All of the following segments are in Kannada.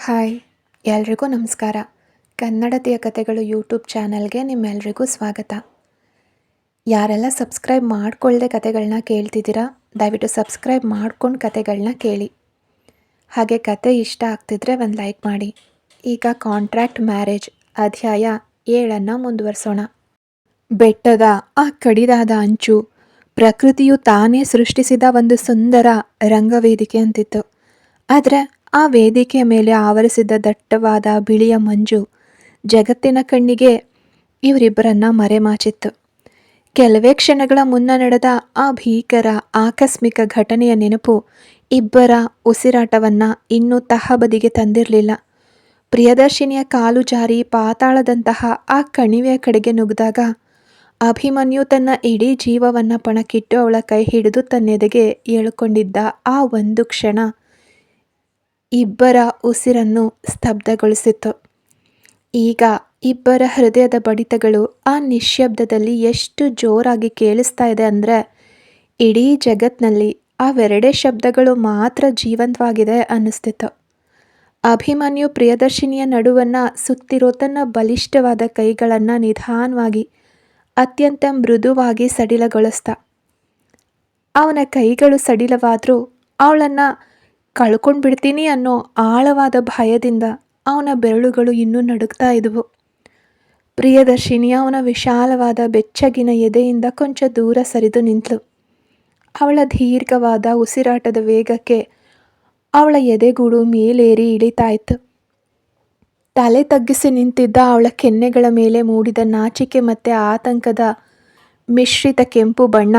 ಹಾಯ್, ಎಲ್ರಿಗೂ ನಮಸ್ಕಾರ. ಕನ್ನಡತಿಯ ಕಥೆಗಳು ಯೂಟ್ಯೂಬ್ ಚಾನಲ್ಗೆ ನಿಮ್ಮೆಲ್ರಿಗೂ ಸ್ವಾಗತ. ಯಾರೆಲ್ಲ ಸಬ್ಸ್ಕ್ರೈಬ್ ಮಾಡ್ಕೊಳ್ಳದೆ ಕಥೆಗಳನ್ನ ಕೇಳ್ತಿದ್ದೀರಾ, ದಯವಿಟ್ಟು ಸಬ್ಸ್ಕ್ರೈಬ್ ಮಾಡ್ಕೊಂಡು ಕಥೆಗಳನ್ನ ಕೇಳಿ. ಹಾಗೆ ಕತೆ ಇಷ್ಟ ಆಗ್ತಿದ್ರೆ ಒಂದು ಲೈಕ್ ಮಾಡಿ. ಈಗ ಕಾಂಟ್ರಾಕ್ಟ್ ಮ್ಯಾರೇಜ್ ಅಧ್ಯಾಯ 7 ಮುಂದುವರಿಸೋಣ. ಬೆಟ್ಟದ ಆ ಕಡಿದಾದ ಅಂಚು ಪ್ರಕೃತಿಯು ತಾನೇ ಸೃಷ್ಟಿಸಿದ ಒಂದು ಸುಂದರ ರಂಗವೇದಿಕೆ ಅಂತಿತ್ತು. ಆದರೆ ಆ ವೇದಿಕೆಯ ಮೇಲೆ ಆವರಿಸಿದ್ದ ದಟ್ಟವಾದ ಬಿಳಿಯ ಮಂಜು ಜಗತ್ತಿನ ಕಣ್ಣಿಗೆ ಇವರಿಬ್ಬರನ್ನ ಮರೆಮಾಚಿತ್ತು. ಕೆಲವೇ ಕ್ಷಣಗಳ ಮುನ್ನ ನಡೆದ ಆ ಭೀಕರ ಆಕಸ್ಮಿಕ ಘಟನೆಯ ನೆನಪು ಇಬ್ಬರ ಉಸಿರಾಟವನ್ನು ಇನ್ನೂ ತಹಬದಿಗೆ ತಂದಿರಲಿಲ್ಲ. ಪ್ರಿಯದರ್ಶಿನಿಯ ಕಾಲು ಜಾರಿ ಪಾತಾಳದಂತಹ ಆ ಕಣಿವೆಯ ಕಡೆಗೆ ನುಗ್ಗಿದಾಗ ಅಭಿಮನ್ಯು ತನ್ನ ಇಡೀ ಜೀವವನ್ನು ಪಣಕ್ಕಿಟ್ಟು ಅವಳ ಕೈ ಹಿಡಿದು ತನ್ನೆದೆಗೆ ಎಳ್ಕೊಂಡಿದ್ದ ಆ ಒಂದು ಕ್ಷಣ ಇಬ್ಬರ ಉಸಿರನ್ನು ಸ್ತಬ್ಧಗೊಳಿಸಿತ್ತು. ಈಗ ಇಬ್ಬರ ಹೃದಯದ ಬಡಿತಗಳು ಆ ನಿಶ್ಶಬ್ದದಲ್ಲಿ ಎಷ್ಟು ಜೋರಾಗಿ ಕೇಳಿಸ್ತಾ ಇದೆ ಅಂದರೆ ಇಡೀ ಜಗತ್ನಲ್ಲಿ ಅವೆರಡೇ ಶಬ್ದಗಳು ಮಾತ್ರ ಜೀವಂತವಾಗಿದೆ ಅನ್ನಿಸ್ತಿತ್ತು. ಅಭಿಮನ್ಯು ಪ್ರಿಯದರ್ಶಿನಿಯ ನಡುವನ್ನು ಸುತ್ತಿರೋ ತನ್ನ ಬಲಿಷ್ಠವಾದ ಕೈಗಳನ್ನು ನಿಧಾನವಾಗಿ ಅತ್ಯಂತ ಮೃದುವಾಗಿ ಸಡಿಲಗೊಳಿಸ್ದ. ಅವನ ಕೈಗಳು ಸಡಿಲವಾದರೂ ಅವಳನ್ನು ಕಳ್ಕೊಂಡ್ಬಿಡ್ತೀನಿ ಅನ್ನೋ ಆಳವಾದ ಭಯದಿಂದ ಅವನ ಬೆರಳುಗಳು ಇನ್ನೂ ನಡುಗ್ತಾ ಇದ್ವು. ಪ್ರಿಯದರ್ಶಿನಿ ಅವನ ವಿಶಾಲವಾದ ಬೆಚ್ಚಗಿನ ಎದೆಯಿಂದ ಕೊಂಚ ದೂರ ಸರಿದು ನಿಂತಳು. ಅವಳ ದೀರ್ಘವಾದ ಉಸಿರಾಟದ ವೇಗಕ್ಕೆ ಅವಳ ಎದೆಗೂಡು ಮೇಲೇರಿ ಇಳಿತಾ ಇತ್ತು. ತಲೆ ತಗ್ಗಿಸಿ ನಿಂತಿದ್ದ ಅವಳ ಕೆನ್ನೆಗಳ ಮೇಲೆ ಮೂಡಿದ ನಾಚಿಕೆ ಮತ್ತು ಆತಂಕದ ಮಿಶ್ರಿತ ಕೆಂಪು ಬಣ್ಣ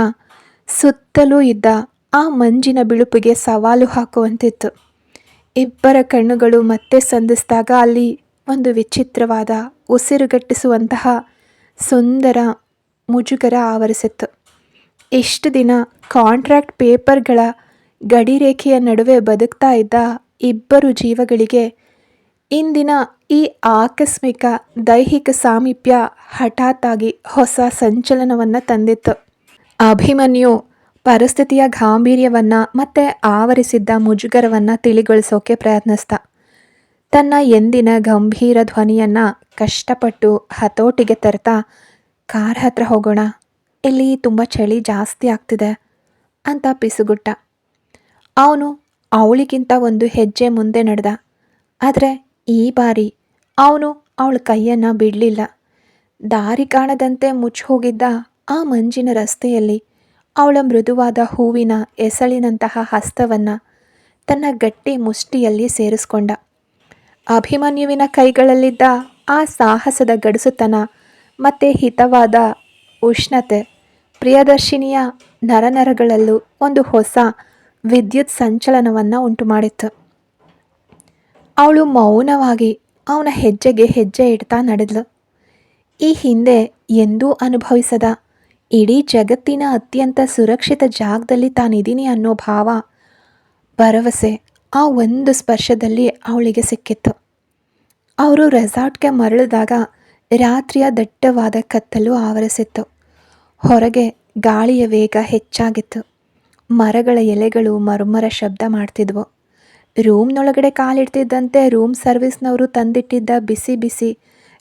ಸುತ್ತಲೂ ಇದ್ದ ಆ ಮಂಜಿನ ಬಿಳುಪಿಗೆ ಸವಾಲು ಹಾಕುವಂತಿತ್ತು. ಇಬ್ಬರ ಕಣ್ಣುಗಳು ಮತ್ತೆ ಸಂಧಿಸಿದಾಗ ಅಲ್ಲಿ ಒಂದು ವಿಚಿತ್ರವಾದ ಉಸಿರುಗಟ್ಟಿಸುವಂತಹ ಸುಂದರ ಮುಜುಗರ ಆವರಿಸಿತ್ತು. ಇಷ್ಟು ದಿನ ಕಾಂಟ್ರಾಕ್ಟ್ ಪೇಪರ್ಗಳ ಗಡಿರೇಖೆಯ ನಡುವೆ ಬದುಕ್ತಾ ಇದ್ದ ಇಬ್ಬರು ಜೀವಗಳಿಗೆ ಇಂದಿನ ಈ ಆಕಸ್ಮಿಕ ದೈಹಿಕ ಸಾಮೀಪ್ಯ ಹಠಾತ್ತಾಗಿ ಹೊಸ ಸಂಚಲನವನ್ನು ತಂದಿತ್ತು. ಅಭಿಮನ್ಯು ಪರಿಸ್ಥಿತಿಯ ಗಾಂಭೀರ್ಯವನ್ನು ಮತ್ತು ಆವರಿಸಿದ್ದ ಮುಜುಗರವನ್ನು ತಿಳಿಗೊಳಿಸೋಕೆ ಪ್ರಯತ್ನಿಸ್ದ. ತನ್ನ ಎಂದಿನ ಗಂಭೀರ ಧ್ವನಿಯನ್ನು ಕಷ್ಟಪಟ್ಟು ಹತೋಟಿಗೆ ತರ್ತಾ, ಕಾರ್ ಹತ್ರ ಹೋಗೋಣ, ಇಲ್ಲಿ ತುಂಬ ಚಳಿ ಜಾಸ್ತಿ ಆಗ್ತಿದೆ ಅಂತ ಪಿಸುಗುಟ್ಟ. ಅವನು ಅವಳಿಗಿಂತ ಒಂದು ಹೆಜ್ಜೆ ಮುಂದೆ ನಡೆದ. ಆದರೆ ಈ ಬಾರಿ ಅವನು ಅವಳ ಕೈಯನ್ನು ಬಿಡಲಿಲ್ಲ. ದಾರಿ ಕಾಣದಂತೆ ಮುಚ್ಚೋಗಿದ್ದ ಆ ಮಂಜಿನ ರಸ್ತೆಯಲ್ಲಿ ಅವಳ ಮೃದುವಾದ ಹೂವಿನ ಎಸಳಿನಂತಹ ಹಸ್ತವನ್ನು ತನ್ನ ಗಟ್ಟಿ ಮುಷ್ಟಿಯಲ್ಲಿ ಸೇರಿಸ್ಕೊಂಡ. ಅಭಿಮನ್ಯುವಿನ ಕೈಗಳಲ್ಲಿದ್ದ ಆ ಸಾಹಸದ ಗಡುಸುತನ ಮತ್ತು ಹಿತವಾದ ಉಷ್ಣತೆ ಪ್ರಿಯದರ್ಶಿನಿಯ ನರನರಗಳಲ್ಲೂ ಒಂದು ಹೊಸ ವಿದ್ಯುತ್ ಸಂಚಲನವನ್ನು ಉಂಟುಮಾಡಿತ್ತು. ಅವಳು ಮೌನವಾಗಿ ಅವನ ಹೆಜ್ಜೆಗೆ ಹೆಜ್ಜೆ ಇಡ್ತಾ ನಡೆದಳು. ಈ ಹಿಂದೆ ಎಂದೂ ಅನುಭವಿಸದ ಇಡೀ ಜಗತ್ತಿನ ಅತ್ಯಂತ ಸುರಕ್ಷಿತ ಜಾಗದಲ್ಲಿ ತಾನಿದ್ದೀನಿ ಅನ್ನೋ ಭಾವ, ಭರವಸೆ ಆ ಒಂದು ಸ್ಪರ್ಶದಲ್ಲಿ ಅವಳಿಗೆ ಸಿಕ್ಕಿತ್ತು. ಅವರು ರೆಸಾರ್ಟ್ಗೆ ಮರಳಿದಾಗ ರಾತ್ರಿಯ ದಟ್ಟವಾದ ಕತ್ತಲು ಆವರಿಸಿತ್ತು. ಹೊರಗೆ ಗಾಳಿಯ ವೇಗ ಹೆಚ್ಚಾಗಿತ್ತು. ಮರಗಳ ಎಲೆಗಳು ಮರ್ಮರ ಶಬ್ದ ಮಾಡ್ತಿದ್ವು. ರೂಮ್ನೊಳಗಡೆ ಕಾಲಿಡ್ತಿದ್ದಂತೆ ರೂಮ್ ಸರ್ವಿಸ್ನವರು ತಂದಿಟ್ಟಿದ್ದ ಬಿಸಿ ಬಿಸಿ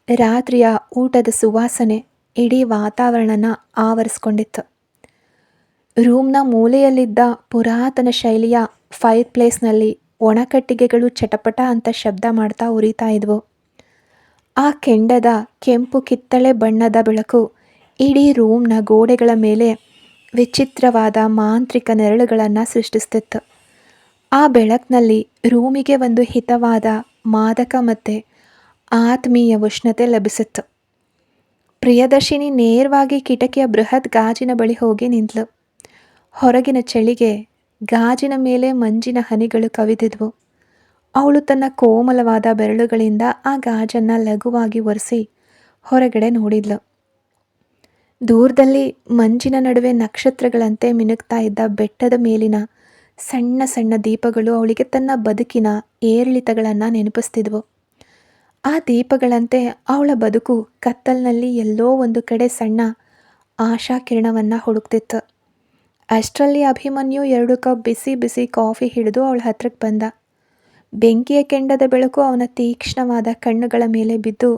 ರಾತ್ರಿಯ ಊಟದ ಸುವಾಸನೆ ಇಡೀ ವಾತಾವರಣನ ಆವರಿಸ್ಕೊಂಡಿತ್ತು. ರೂಮ್ನ ಮೂಲೆಯಲ್ಲಿದ್ದ ಪುರಾತನ ಶೈಲಿಯ ಫೈರ್ ಪ್ಲೇಸ್ನಲ್ಲಿ ಒಣಕಟ್ಟಿಗೆಗಳು ಚಟಪಟ ಅಂತ ಶಬ್ದ ಮಾಡ್ತಾ ಉರಿತಾ ಇದ್ವು. ಆ ಕೆಂಡದ ಕೆಂಪು ಕಿತ್ತಳೆ ಬಣ್ಣದ ಬೆಳಕು ಇಡೀ ರೂಮ್ನ ಗೋಡೆಗಳ ಮೇಲೆ ವಿಚಿತ್ರವಾದ ಮಾಂತ್ರಿಕ ನೆರಳುಗಳನ್ನು ಸೃಷ್ಟಿಸ್ತಿತ್ತು. ಆ ಬೆಳಕಿನಲ್ಲಿ ರೂಮಿಗೆ ಒಂದು ಹಿತವಾದ ಮಾದಕ ಮತ್ತು ಆತ್ಮೀಯ ಉಷ್ಣತೆ ಲಭಿಸಿತ್ತು. ಪ್ರಿಯದರ್ಶಿನಿ ನೇರವಾಗಿ ಕಿಟಕಿಯ ಬೃಹತ್ ಗಾಜಿನ ಬಳಿ ಹೋಗಿ ನಿಂತಳು. ಹೊರಗಿನ ಚಳಿಗೆ ಗಾಜಿನ ಮೇಲೆ ಮಂಜಿನ ಹನಿಗಳು ಕವಿದಿದ್ವು. ಅವಳು ತನ್ನ ಕೋಮಲವಾದ ಬೆರಳುಗಳಿಂದ ಆ ಗಾಜನ್ನು ಲಘುವಾಗಿ ಒರೆಸಿ ಹೊರಗಡೆ ನೋಡಿದ್ಲು. ದೂರದಲ್ಲಿ ಮಂಜಿನ ನಡುವೆ ನಕ್ಷತ್ರಗಳಂತೆ ಮಿನುಗ್ತಾ ಇದ್ದ ಬೆಟ್ಟದ ಮೇಲಿನ ಸಣ್ಣ ಸಣ್ಣ ದೀಪಗಳು ಅವಳಿಗೆ ತನ್ನ ಬದುಕಿನ ಏರಿಳಿತಗಳನ್ನು ನೆನಪಿಸ್ತಿದ್ವು. ಆ ದೀಪಗಳಂತೆ ಅವಳ ಬದುಕು ಕತ್ತಲಿನಲ್ಲಿ ಎಲ್ಲೋ ಒಂದು ಕಡೆ ಸಣ್ಣ ಆಶಾಕಿರಣವನ್ನು ಹುಡುಕ್ತಿತ್ತು. ಅಷ್ಟರಲ್ಲಿ ಅಭಿಮನ್ಯು 2 ಕಪ್ ಬಿಸಿ ಬಿಸಿ ಕಾಫಿ ಹಿಡಿದು ಅವಳ ಹತ್ರಕ್ಕೆ ಬಂದ. ಬೆಂಕಿಯ ಕೆಂಡದ ಬೆಳಕು ಅವನ ತೀಕ್ಷ್ಣವಾದ ಕಣ್ಣುಗಳ ಮೇಲೆ ಬಿದ್ದು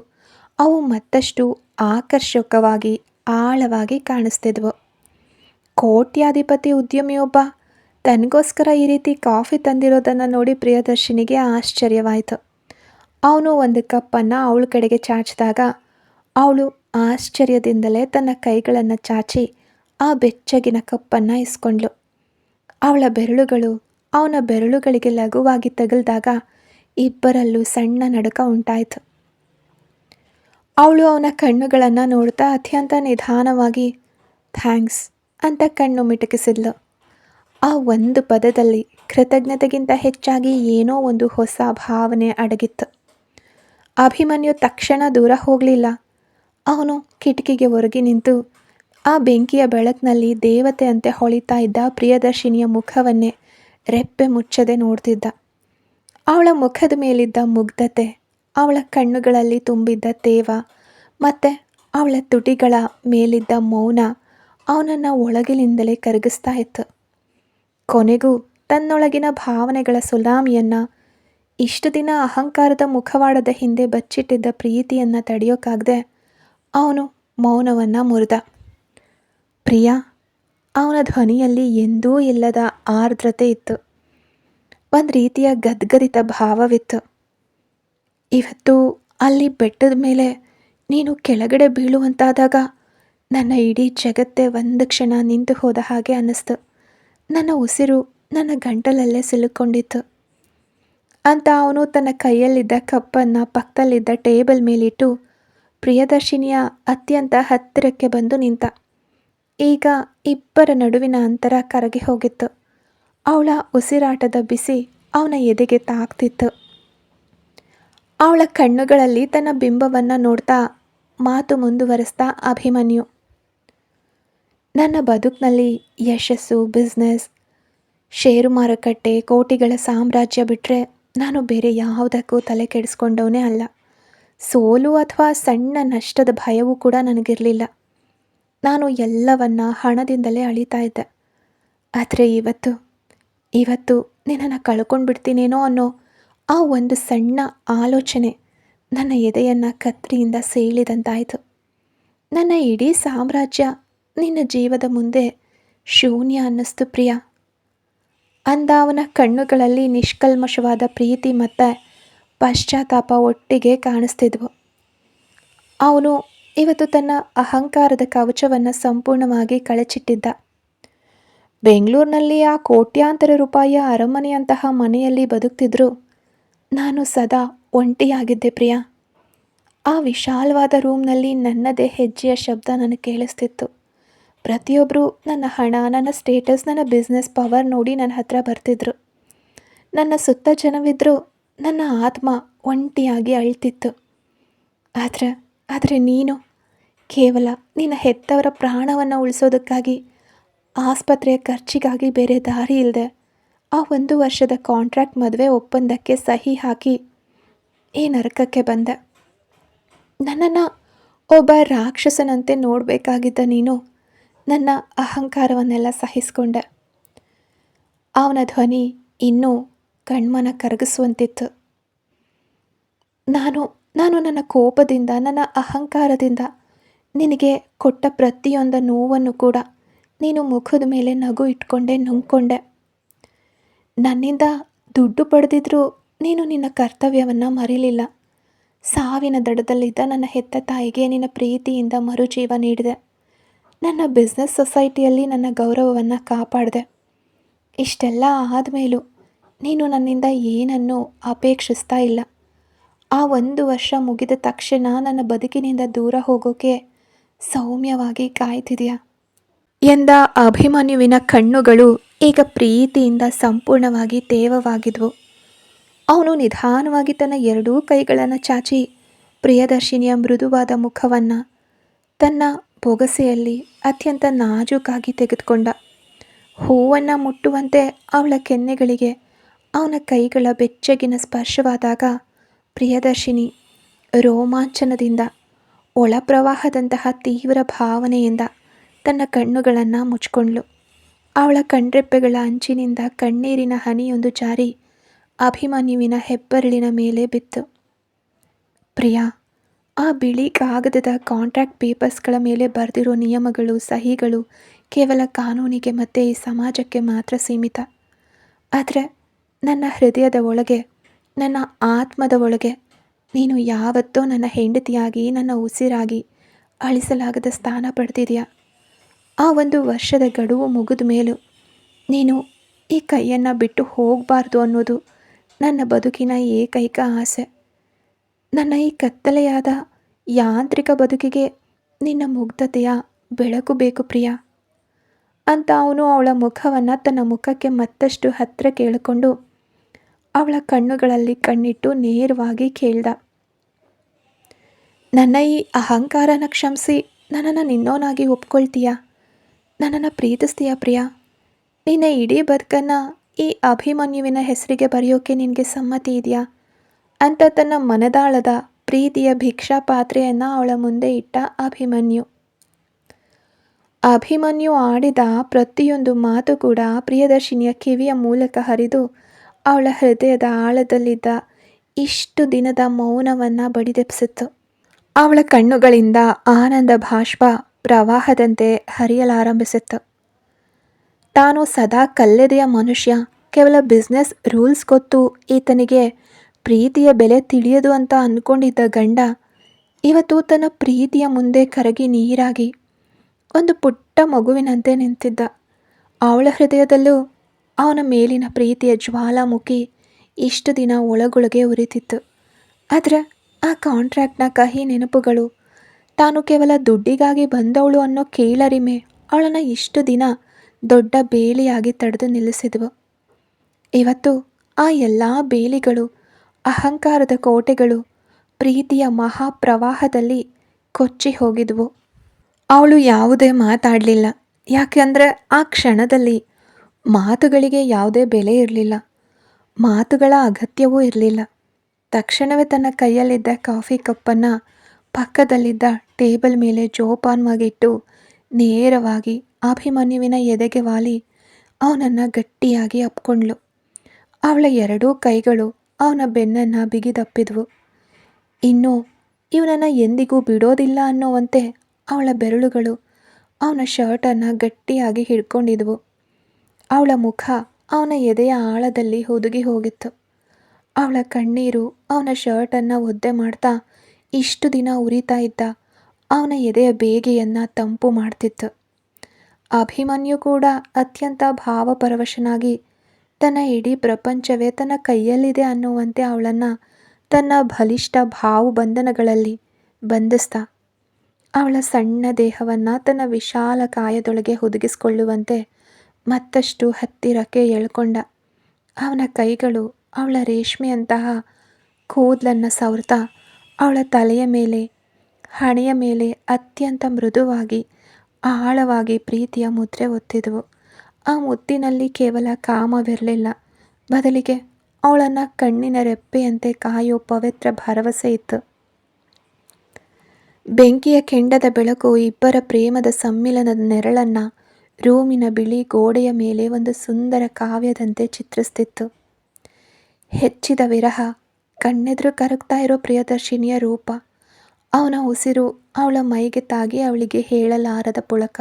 ಅವು ಮತ್ತಷ್ಟು ಆಕರ್ಷಕವಾಗಿ ಆಳವಾಗಿ ಕಾಣಿಸ್ತಿದ್ವು. ಕೋಟ್ಯಾಧಿಪತಿ ಉದ್ಯಮಿಯೊಬ್ಬ ತನಗೋಸ್ಕರ ಈ ರೀತಿ ಕಾಫಿ ತಂದಿರೋದನ್ನು ನೋಡಿ ಪ್ರಿಯದರ್ಶಿನಿಗೆ ಆಶ್ಚರ್ಯವಾಯಿತು. ಅವನು ಒಂದು ಕಪ್ಪನ್ನು ಅವಳ ಕಡೆಗೆ ಚಾಚಿದಾಗ ಅವಳು ಆಶ್ಚರ್ಯದಿಂದಲೇ ತನ್ನ ಕೈಗಳನ್ನು ಚಾಚಿ ಆ ಬೆಚ್ಚಗಿನ ಕಪ್ಪನ್ನು ಇಸ್ಕೊಂಡ್ಳು. ಅವಳ ಬೆರಳುಗಳು ಅವನ ಬೆರಳುಗಳಿಗೆ ಲಘುವಾಗಿ ತಗುಲಿದಾಗ ಇಬ್ಬರಲ್ಲೂ ಸಣ್ಣ ನಡುಕ ಉಂಟಾಯಿತು. ಅವಳು ಅವನ ಕಣ್ಣುಗಳನ್ನು ನೋಡ್ತಾ ಅತ್ಯಂತ ನಿಧಾನವಾಗಿ ಥ್ಯಾಂಕ್ಸ್ ಅಂತ ಕಣ್ಣು ಮಿಟುಕಿಸಿದ್ಲು. ಆ ಒಂದು ಪದದಲ್ಲಿ ಕೃತಜ್ಞತೆಗಿಂತ ಹೆಚ್ಚಾಗಿ ಏನೋ ಒಂದು ಹೊಸ ಭಾವನೆ ಅಡಗಿತ್ತು. ಅಭಿಮನ್ಯು ತಕ್ಷಣ ದೂರ ಹೋಗಲಿಲ್ಲ. ಅವನು ಕಿಟಕಿಗೆ ಒರಗಿ ನಿಂತು ಆ ಬೆಂಕಿಯ ಬೆಳಕಿನಲ್ಲಿ ದೇವತೆಯಂತೆ ಹೊಳಿತಾ ಇದ್ದ ಪ್ರಿಯದರ್ಶಿನಿಯ ಮುಖವನ್ನೇ ರೆಪ್ಪೆ ಮುಚ್ಚದೆ ನೋಡ್ತಿದ್ದ. ಅವಳ ಮುಖದ ಮೇಲಿದ್ದ ಮುಗ್ಧತೆ, ಅವಳ ಕಣ್ಣುಗಳಲ್ಲಿ ತುಂಬಿದ್ದ ತೇವ ಮತ್ತು ಅವಳ ತುಟಿಗಳ ಮೇಲಿದ್ದ ಮೌನ ಅವನನ್ನು ಒಳಗಿನಿಂದಲೇ ಕರಗಿಸ್ತಾ ಇತ್ತು. ಕೊನೆಗೂ ತನ್ನೊಳಗಿನ ಭಾವನೆಗಳ ಸುನಾಮಿಯನ್ನು, ಇಷ್ಟು ದಿನ ಅಹಂಕಾರದ ಮುಖವಾಡದ ಹಿಂದೆ ಬಚ್ಚಿಟ್ಟಿದ್ದ ಪ್ರೀತಿಯನ್ನು ತಡೆಯೋಕ್ಕಾಗದೆ ಅವನು ಮೌನವನ್ನು ಮುರಿದ. ಪ್ರಿಯಾ, ಅವನ ಧ್ವನಿಯಲ್ಲಿ ಎಂದೂ ಇಲ್ಲದ ಆರ್ದ್ರತೆ ಇತ್ತು. ಒಂದು ರೀತಿಯ ಗದ್ಗದಿತ ಭಾವವಿತ್ತು. ಇವತ್ತು ಅಲ್ಲಿ ಬೆಟ್ಟದ ಮೇಲೆ ನೀನು ಕೆಳಗಡೆ ಬೀಳುವಂತಾದಾಗ ನನ್ನ ಇಡೀ ಜಗತ್ತೇ ಒಂದು ಕ್ಷಣ ನಿಂತು ಹೋದ ಹಾಗೆ ಅನ್ನಿಸ್ತು. ನನ್ನ ಉಸಿರು ನನ್ನ ಗಂಟಲಲ್ಲೇ ಸಿಲುಕೊಂಡಿತ್ತು ಅಂತ ಅವನು ತನ್ನ ಕೈಯಲ್ಲಿದ್ದ ಕಪ್ಪನ್ನು ಪಕ್ಕದಲ್ಲಿದ್ದ ಟೇಬಲ್ ಮೇಲಿಟ್ಟು ಪ್ರಿಯದರ್ಶಿನಿಯ ಅತ್ಯಂತ ಹತ್ತಿರಕ್ಕೆ ಬಂದು ನಿಂತ. ಈಗ ಇಬ್ಬರ ನಡುವಿನ ಅಂತರ ಕರಗಿ ಹೋಗಿತ್ತು. ಅವಳ ಉಸಿರಾಟದ ಬಿಸಿ ಅವನ ಎದೆಗೆ ತಾಕ್ತಿತ್ತು. ಅವಳ ಕಣ್ಣುಗಳಲ್ಲಿ ತನ್ನ ಬಿಂಬವನ್ನು ನೋಡ್ತಾ ಮಾತು ಮುಂದುವರಿಸ್ತಾ ಅಭಿಮನ್ಯು, ನನ್ನ ಬದುಕಿನಲ್ಲಿ ಯಶಸ್ಸು, ಬಿಸ್ನೆಸ್, ಷೇರು ಮಾರುಕಟ್ಟೆ, ಕೋಟಿಗಳ ಸಾಮ್ರಾಜ್ಯ ಬಿಟ್ಟರೆ ನಾನು ಬೇರೆ ಯಾವುದಕ್ಕೂ ತಲೆ ಕೆಡಿಸ್ಕೊಂಡವನೇ ಅಲ್ಲ. ಸೋಲು ಅಥವಾ ಸಣ್ಣ ನಷ್ಟದ ಭಯವೂ ಕೂಡ ನನಗಿರಲಿಲ್ಲ. ನಾನು ಎಲ್ಲವನ್ನ ಹಣದಿಂದಲೇ ಅಳಿತಾ ಇದ್ದೆ. ಆದರೆ ಇವತ್ತು ನಿನ್ನನ್ನು ಕಳ್ಕೊಂಡ್ಬಿಡ್ತೀನೇನೋ ಅನ್ನೋ ಆ ಒಂದು ಸಣ್ಣ ಆಲೋಚನೆ ನನ್ನ ಎದೆಯನ್ನು ಕತ್ರಿಯಿಂದ ಸೀಳಿದಂತಾಯಿತು. ನನ್ನ ಇಡೀ ಸಾಮ್ರಾಜ್ಯ ನಿನ್ನ ಜೀವದ ಮುಂದೆ ಶೂನ್ಯ ಅನ್ನಿಸ್ತು ಪ್ರಿಯಾ ಅಂದ. ಅವನ ಕಣ್ಣುಗಳಲ್ಲಿ ನಿಷ್ಕಲ್ಮಶವಾದ ಪ್ರೀತಿ ಮತ್ತು ಪಶ್ಚಾತ್ತಾಪ ಒಟ್ಟಿಗೆ ಕಾಣಿಸ್ತಿದ್ವು. ಅವನು ಇವತ್ತು ತನ್ನ ಅಹಂಕಾರದ ಕವಚವನ್ನು ಸಂಪೂರ್ಣವಾಗಿ ಕಳಚಿಟ್ಟಿದ್ದ. ಬೆಂಗಳೂರಿನಲ್ಲಿ ಆ ಕೋಟ್ಯಾಂತರ ರೂಪಾಯಿಯ ಅರಮನೆಯಂತಹ ಮನೆಯಲ್ಲಿ ಬದುಕ್ತಿದ್ರು ನಾನು ಸದಾ ಒಂಟಿಯಾಗಿದ್ದೆ ಪ್ರಿಯಾ. ಆ ವಿಶಾಲವಾದ ರೂಮ್ನಲ್ಲಿ ನನ್ನದೇ ಹೆಜ್ಜೆಯ ಶಬ್ದ ನನಗೆ ಕೇಳಿಸ್ತಿತ್ತು. ಪ್ರತಿಯೊಬ್ಬರು ನನ್ನ ಹಣ, ನನ್ನ ಸ್ಟೇಟಸ್, ನನ್ನ ಬಿಸ್ನೆಸ್ ಪವರ್ ನೋಡಿ ನನ್ನ ಹತ್ರ ಬರ್ತಿದ್ರು. ನನ್ನ ಸುತ್ತ ಜನವಿದ್ದರೂ ನನ್ನ ಆತ್ಮ ಒಂಟಿಯಾಗಿ ಅಳ್ತಿತ್ತು. ಆದರೆ ನೀನು ಕೇವಲ ನಿನ್ನ ಹೆತ್ತವರ ಪ್ರಾಣವನ್ನು ಉಳಿಸೋದಕ್ಕಾಗಿ, ಆಸ್ಪತ್ರೆಯ ಖರ್ಚಿಗಾಗಿ ಬೇರೆ ದಾರಿ ಇಲ್ಲದೆ ಆ 1 ವರ್ಷದ ಕಾಂಟ್ರಾಕ್ಟ್ ಮದುವೆ ಒಪ್ಪಂದಕ್ಕೆ ಸಹಿ ಹಾಕಿ ಈ ನರಕಕ್ಕೆ ಬಂದೆ. ನನ್ನನ್ನು ಒಬ್ಬ ರಾಕ್ಷಸನಂತೆ ನೋಡಬೇಕಾಗಿದ್ದ ನೀನು ನನ್ನ ಅಹಂಕಾರವನ್ನೆಲ್ಲ ಸಹಿಸಿಕೊಂಡೆ. ಅವನ ಧ್ವನಿ ಇನ್ನೂ ಕಣ್ಮನ ಕರಗಿಸುವಂತಿತ್ತು. ನಾನು ನನ್ನ ಕೋಪದಿಂದ, ನನ್ನ ಅಹಂಕಾರದಿಂದ ನಿನಗೆ ಕೊಟ್ಟ ಪ್ರತಿಯೊಂದು ನೋವನ್ನು ಕೂಡ ನೀನು ಮುಖದ ಮೇಲೆ ನಗು ಇಟ್ಕೊಂಡೆ ನುಂಗ್ಕೊಂಡೆ. ನನ್ನಿಂದ ದುಡ್ಡು ಪಡೆದಿದ್ರೂ ನೀನು ನಿನ್ನ ಕರ್ತವ್ಯವನ್ನು ಮರೀಲಿಲ್ಲ. ಸಾವಿನ ದಡದಲ್ಲಿದ್ದ ನನ್ನ ಹೆತ್ತ ತಾಯಿಗೆ ನಿನ್ನ ಪ್ರೀತಿಯಿಂದ ಮರುಜೀವ ನೀಡಿದೆ. ನನ್ನ ಬಿಸ್ನೆಸ್ ಸೊಸೈಟಿಯಲ್ಲಿ ನನ್ನ ಗೌರವವನ್ನು ಕಾಪಾಡಿದೆ. ಇಷ್ಟೆಲ್ಲ ಆದಮೇಲೂ ನೀನು ನನ್ನಿಂದ ಏನನ್ನೂ ಅಪೇಕ್ಷಿಸ್ತಾ ಇಲ್ಲ. ಆ 1 ವರ್ಷ ಮುಗಿದ ತಕ್ಷಣ ನನ್ನ ಬದುಕಿನಿಂದ ದೂರ ಹೋಗೋಕೆ ಸೌಮ್ಯವಾಗಿ ಕಾಯ್ತಿದೆಯಾ ಎಂದ ಅಭಿಮನ್ಯುವಿನ ಕಣ್ಣುಗಳು ಈಗ ಪ್ರೀತಿಯಿಂದ ಸಂಪೂರ್ಣವಾಗಿ ತೇವವಾಗಿದ್ವು. ಅವನು ನಿಧಾನವಾಗಿ ತನ್ನ 2 ಕೈಗಳನ್ನು ಚಾಚಿ ಪ್ರಿಯದರ್ಶಿನಿಯ ಮೃದುವಾದ ಮುಖವನ್ನು ತನ್ನ ಬೊಗಸೆಯಲ್ಲಿ ಅತ್ಯಂತ ನಾಜೂಕಾಗಿ ತೆಗೆದುಕೊಂಡ. ಹೂವನ್ನು ಮುಟ್ಟುವಂತೆ ಅವಳ ಕೆನ್ನೆಗಳಿಗೆ ಅವನ ಕೈಗಳ ಬೆಚ್ಚಗಿನ ಸ್ಪರ್ಶವಾದಾಗ ಪ್ರಿಯದರ್ಶಿನಿ ರೋಮಾಂಚನದಿಂದ, ಒಳಪ್ರವಾಹದಂತಹ ತೀವ್ರ ಭಾವನೆಯಿಂದ ತನ್ನ ಕಣ್ಣುಗಳನ್ನು ಮುಚ್ಕೊಂಡ್ಳು. ಅವಳ ಕಣ್ರೆಪ್ಪೆಗಳ ಅಂಚಿನಿಂದ ಕಣ್ಣೀರಿನ ಹನಿಯೊಂದು ಜಾರಿ ಅಭಿಮನ್ಯುವಿನ ಹೆಬ್ಬೆರಳಿನ ಮೇಲೆ ಬಿತ್ತು. ಪ್ರಿಯಾ, ಆ ಬಿಳಿ ಕಾಗದದ ಕಾಂಟ್ರಾಕ್ಟ್ ಪೇಪರ್ಸ್ಗಳ ಮೇಲೆ ಬರೆದಿರೋ ನಿಯಮಗಳು, ಸಹಿಗಳು ಕೇವಲ ಕಾನೂನಿಗೆ ಮತ್ತು ಈ ಸಮಾಜಕ್ಕೆ ಮಾತ್ರ ಸೀಮಿತ. ಆದರೆ ನನ್ನ ಹೃದಯದ ಒಳಗೆ, ನನ್ನ ಆತ್ಮದ ಒಳಗೆ ನೀನು ಯಾವತ್ತೋ ನನ್ನ ಹೆಂಡತಿಯಾಗಿ, ನನ್ನ ಉಸಿರಾಗಿ ಅಳಿಸಲಾಗದ ಸ್ಥಾನ ಪಡೆದಿದೆಯಾ. ಆ 1 ವರ್ಷದ ಗಡುವು ಮುಗಿದ ಮೇಲೂ ನೀನು ಈ ಕೈಯನ್ನು ಬಿಟ್ಟು ಹೋಗಬಾರ್ದು ಅನ್ನೋದು ನನ್ನ ಬದುಕಿನ ಏಕೈಕ ಆಸೆ. ನನ್ನ ಈ ಕತ್ತಲೆಯಾದ ಯಾಂತ್ರಿಕ ಬದುಕಿಗೆ ನಿನ್ನ ಮುಗ್ಧತೆಯ ಬೆಳಕು ಬೇಕು ಪ್ರಿಯಾ ಅಂತ ಅವನು ಅವಳ ಮುಖವನ್ನು ತನ್ನ ಮುಖಕ್ಕೆ ಮತ್ತಷ್ಟು ಹತ್ತಿರ ಕೇಳಿಕೊಂಡು ಅವಳ ಕಣ್ಣುಗಳಲ್ಲಿ ಕಣ್ಣಿಟ್ಟು ನೇರವಾಗಿ ಕೇಳ್ದ. ನನ್ನ ಈ ಅಹಂಕಾರನ ಕ್ಷಮಿಸಿ ನನ್ನನ್ನು ನಿನ್ನೋನಾಗಿ ಒಪ್ಕೊಳ್ತೀಯಾ? ನನ್ನನ್ನು ಪ್ರೀತಿಸ್ತೀಯಾ ಪ್ರಿಯಾ? ನಿನ್ನ ಇಡೀ ಬದುಕನ್ನು ಈ ಅಭಿಮನ್ಯುವಿನ ಹೆಸರಿಗೆ ಬರೆಯೋಕೆ ನಿನಗೆ ಸಮ್ಮತಿ ಇದೆಯಾ ಅಂತ ತನ್ನ ಮನದಾಳದ ಪ್ರೀತಿಯ ಭಿಕ್ಷಾ ಪಾತ್ರೆಯನ್ನು ಅವಳ ಮುಂದೆ ಇಟ್ಟ ಅಭಿಮನ್ಯು. ಅಭಿಮನ್ಯು ಆಡಿದ ಪ್ರತಿಯೊಂದು ಮಾತು ಕೂಡ ಪ್ರಿಯದರ್ಶಿನಿಯ ಕಿವಿಯ ಮೂಲಕ ಹರಿದು ಅವಳ ಹೃದಯದ ಆಳದಲ್ಲಿದ್ದ ಇಷ್ಟು ದಿನದ ಮೌನವನ್ನು ಬಡಿದೆಬ್ಸಿತ್ತು. ಅವಳ ಕಣ್ಣುಗಳಿಂದ ಆನಂದ ಬಾಷ್ಪ ಪ್ರವಾಹದಂತೆ ಹರಿಯಲಾರಂಭಿಸಿತ್ತು. ತಾನು ಸದಾ ಕಲ್ಲೆದೆಯ ಮನುಷ್ಯ, ಕೇವಲ ಬಿಸ್ನೆಸ್ ರೂಲ್ಸ್ ಗೊತ್ತು, ಈತನಿಗೆ ಪ್ರೀತಿಯ ಬೆಲೆ ತಿಳಿಯದು ಅಂತ ಅಂದ್ಕೊಂಡಿದ್ದ ಗಂಡ ಇವತ್ತು ತನ್ನ ಪ್ರೀತಿಯ ಮುಂದೆ ಕರಗಿ ನೀರಾಗಿ ಒಂದು ಪುಟ್ಟ ಮಗುವಿನಂತೆ ನಿಂತಿದ್ದ. ಅವಳ ಹೃದಯದಲ್ಲೂ ಅವನ ಮೇಲಿನ ಪ್ರೀತಿಯ ಜ್ವಾಲಾಮುಖಿ ಇಷ್ಟು ದಿನ ಒಳಗೊಳಗೆ ಉರಿತಿತ್ತು. ಆದರೆ ಆ ಕಾಂಟ್ರಾಕ್ಟ್ನ ಕಹಿ ನೆನಪುಗಳು, ತಾನು ಕೇವಲ ದುಡ್ಡಿಗಾಗಿ ಬಂದವಳು ಅನ್ನೋ ಕೀಳರಿಮೆ ಅವಳನ್ನು ಇಷ್ಟು ದಿನ ದೊಡ್ಡ ಬೇಲಿಯಾಗಿ ತಡೆದು ನಿಲ್ಲಿಸಿದವು. ಇವತ್ತು ಆ ಎಲ್ಲ ಬೇಲಿಗಳು, ಅಹಂಕಾರದ ಕೋಟೆಗಳು ಪ್ರೀತಿಯ ಮಹಾಪ್ರವಾಹದಲ್ಲಿ ಕೊಚ್ಚಿ ಹೋಗಿದ್ವು. ಅವಳು ಯಾವುದೇ ಮಾತಾಡಲಿಲ್ಲ, ಯಾಕೆಂದರೆ ಆ ಕ್ಷಣದಲ್ಲಿ ಮಾತುಗಳಿಗೆ ಯಾವುದೇ ಬೆಲೆ ಇರಲಿಲ್ಲ, ಮಾತುಗಳ ಅಗತ್ಯವೂ ಇರಲಿಲ್ಲ. ತಕ್ಷಣವೇ ತನ್ನ ಕೈಯಲ್ಲಿದ್ದ ಕಾಫಿ ಕಪ್ಪನ್ನು ಪಕ್ಕದಲ್ಲಿದ್ದ ಟೇಬಲ್ ಮೇಲೆ ಜೋಪಾನವಾಗಿಟ್ಟು ನೇರವಾಗಿ ಅಭಿಮನ್ಯುವಿನ ಎದೆಗೆ ವಾಲಿ ಅವನನ್ನು ಗಟ್ಟಿಯಾಗಿ ಅಪ್ಕೊಂಡ್ಳು. ಅವಳ 2 ಕೈಗಳು ಅವನ ಬೆನ್ನನ್ನು ಬಿಗಿದಪ್ಪಿದ್ವು. ಇನ್ನು ಇವನನ್ನು ಎಂದಿಗೂ ಬಿಡೋದಿಲ್ಲ ಅನ್ನೋವಂತೆ ಅವಳ ಬೆರಳುಗಳು ಅವನ ಶರ್ಟನ್ನು ಗಟ್ಟಿಯಾಗಿ ಹಿಡ್ಕೊಂಡಿದ್ವು. ಅವಳ ಮುಖ ಅವನ ಎದೆಯ ಆಳದಲ್ಲಿ ಹುದುಗಿ ಹೋಗಿತ್ತು. ಅವಳ ಕಣ್ಣೀರು ಅವನ ಶರ್ಟನ್ನು ಒದ್ದೆ ಮಾಡ್ತಾ ಇಷ್ಟು ದಿನ ಉರಿತಾ ಇದ್ದ ಅವನ ಎದೆಯ ಬೇಗೆಯನ್ನು ತಂಪು ಮಾಡ್ತಿತ್ತು. ಅಭಿಮನ್ಯು ಕೂಡ ಅತ್ಯಂತ ಭಾವಪರವಶನಾಗಿ ತನ್ನ ಇಡೀ ಪ್ರಪಂಚವೇ ತನ್ನ ಕೈಯಲ್ಲಿದೆ ಅನ್ನುವಂತೆ ಅವಳನ್ನು ತನ್ನ ಬಲಿಷ್ಠ ಭಾವಬಂಧನಗಳಲ್ಲಿ ಬಂಧಿಸ್ತಾ ಅವಳ ಸಣ್ಣ ದೇಹವನ್ನು ತನ್ನ ವಿಶಾಲ ಕಾಯದೊಳಗೆ ಹುದುಗಿಸಿಕೊಳ್ಳುವಂತೆ ಮತ್ತಷ್ಟು ಹತ್ತಿರಕ್ಕೆ ಎಳ್ಕೊಂಡ. ಅವನ ಕೈಗಳು ಅವಳ ರೇಷ್ಮೆಯಂತಹ ಕೂದಲನ್ನು ಸವರ್ತಾ ಅವಳ ತಲೆಯ ಮೇಲೆ, ಹಣೆಯ ಮೇಲೆ ಅತ್ಯಂತ ಮೃದುವಾಗಿ ಆಳವಾಗಿ ಪ್ರೀತಿಯ ಮುದ್ರೆ ಒತ್ತಿದವು. ಆ ಮುತ್ತಿನಲ್ಲಿ ಕೇವಲ ಕಾಮವಿರಲಿಲ್ಲ, ಬದಲಿಗೆ ಅವಳನ್ನು ಕಣ್ಣಿನ ರೆಪ್ಪೆಯಂತೆ ಕಾಯೋ ಪವಿತ್ರ ಭರವಸೆ ಇತ್ತು. ಬೆಂಕಿಯ ಕೆಂಡದ ಬೆಳಕು ಇಬ್ಬರ ಪ್ರೇಮದ ಸಮ್ಮಿಲನದ ನೆರಳನ್ನು ರೂಮಿನ ಬಿಳಿ ಗೋಡೆಯ ಮೇಲೆ ಒಂದು ಸುಂದರ ಕಾವ್ಯದಂತೆ ಚಿತ್ರಿಸ್ತಿತ್ತು. ಹೆಚ್ಚಿದ ವಿರಹ, ಕಣ್ಣೆದುರು ಕರಗ್ತಾ ಇರೋ ಪ್ರಿಯದರ್ಶಿನಿಯ ರೂಪ, ಅವನ ಉಸಿರು ಅವಳ ಮೈಗೆ ತಾಗಿ ಅವಳಿಗೆ ಹೇಳಲಾರದ ಪುಳಕ,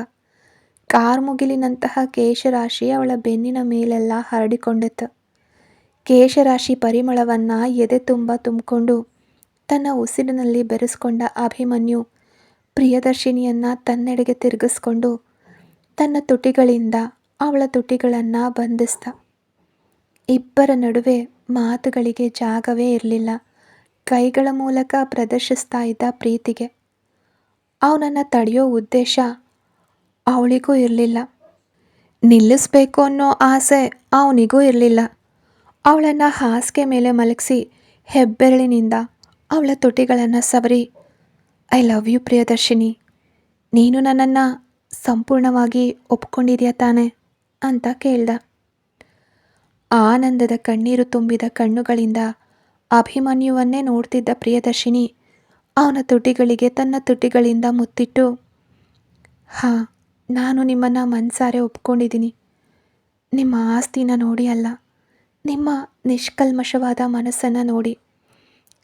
ಕಾರ್ಮುಗಿಲಿನಂತಹ ಕೇಶರಾಶಿ ಅವಳ ಬೆನ್ನಿನ ಮೇಲೆಲ್ಲ ಹರಡಿಕೊಂಡಿತ್ತು. ಕೇಶರಾಶಿ ಪರಿಮಳವನ್ನು ಎದೆ ತುಂಬ ತುಂಬಿಕೊಂಡು ತನ್ನ ಉಸಿರಿನಲ್ಲಿ ಬೆರೆಸ್ಕೊಂಡ ಅಭಿಮನ್ಯು ಪ್ರಿಯದರ್ಶಿನಿಯನ್ನು ತನ್ನೆಡೆಗೆ ತಿರುಗಿಸ್ಕೊಂಡು ತನ್ನ ತುಟಿಗಳಿಂದ ಅವಳ ತುಟಿಗಳನ್ನು ಬಂಧಿಸ್ದ. ಇಬ್ಬರ ನಡುವೆ ಮಾತುಗಳಿಗೆ ಜಾಗವೇ ಇರಲಿಲ್ಲ. ಕೈಗಳ ಮೂಲಕ ಪ್ರದರ್ಶಿಸ್ತಾ ಇದ್ದ ಪ್ರೀತಿಗೆ ಅವನನ್ನು ತಡೆಯೋ ಉದ್ದೇಶ ಅವಳಿಗೂ ಇರಲಿಲ್ಲ. ನಿಲ್ಲಿಸ್ಬೇಕು ಅನ್ನೋ ಆಸೆ ಅವನಿಗೂ ಇರಲಿಲ್ಲ. ಅವಳನ್ನು ಹಾಸಿಗೆ ಮೇಲೆ ಮಲಗಿಸಿ ಹೆಬ್ಬೆರಳಿನಿಂದ ಅವಳ ತುಟಿಗಳನ್ನು ಸವರಿ, ಐ ಲವ್ ಯು ಪ್ರಿಯದರ್ಶಿನಿ, ನೀನು ನನ್ನನ್ನು ಸಂಪೂರ್ಣವಾಗಿ ಒಪ್ಕೊಂಡಿದ್ಯಾ ತಾನೆ ಅಂತ ಕೇಳ್ದ. ಆನಂದದ ಕಣ್ಣೀರು ತುಂಬಿದ ಕಣ್ಣುಗಳಿಂದ ಅಭಿಮನ್ಯುವನ್ನೇ ನೋಡ್ತಿದ್ದ ಪ್ರಿಯದರ್ಶಿನಿ ಅವನ ತುಟಿಗಳಿಗೆ ತನ್ನ ತುಟಿಗಳಿಂದ ಮುತ್ತಿಟ್ಟು, ಹಾಂ, ನಾನು ನಿಮ್ಮನ್ನು ಮನಸಾರೆ ಒಪ್ಕೊಂಡಿದ್ದೀನಿ. ನಿಮ್ಮ ಆಸ್ತಿನ ನೋಡಿ ಅಲ್ಲ, ನಿಮ್ಮ ನಿಷ್ಕಲ್ಮಶವಾದ ಮನಸ್ಸನ್ನು ನೋಡಿ.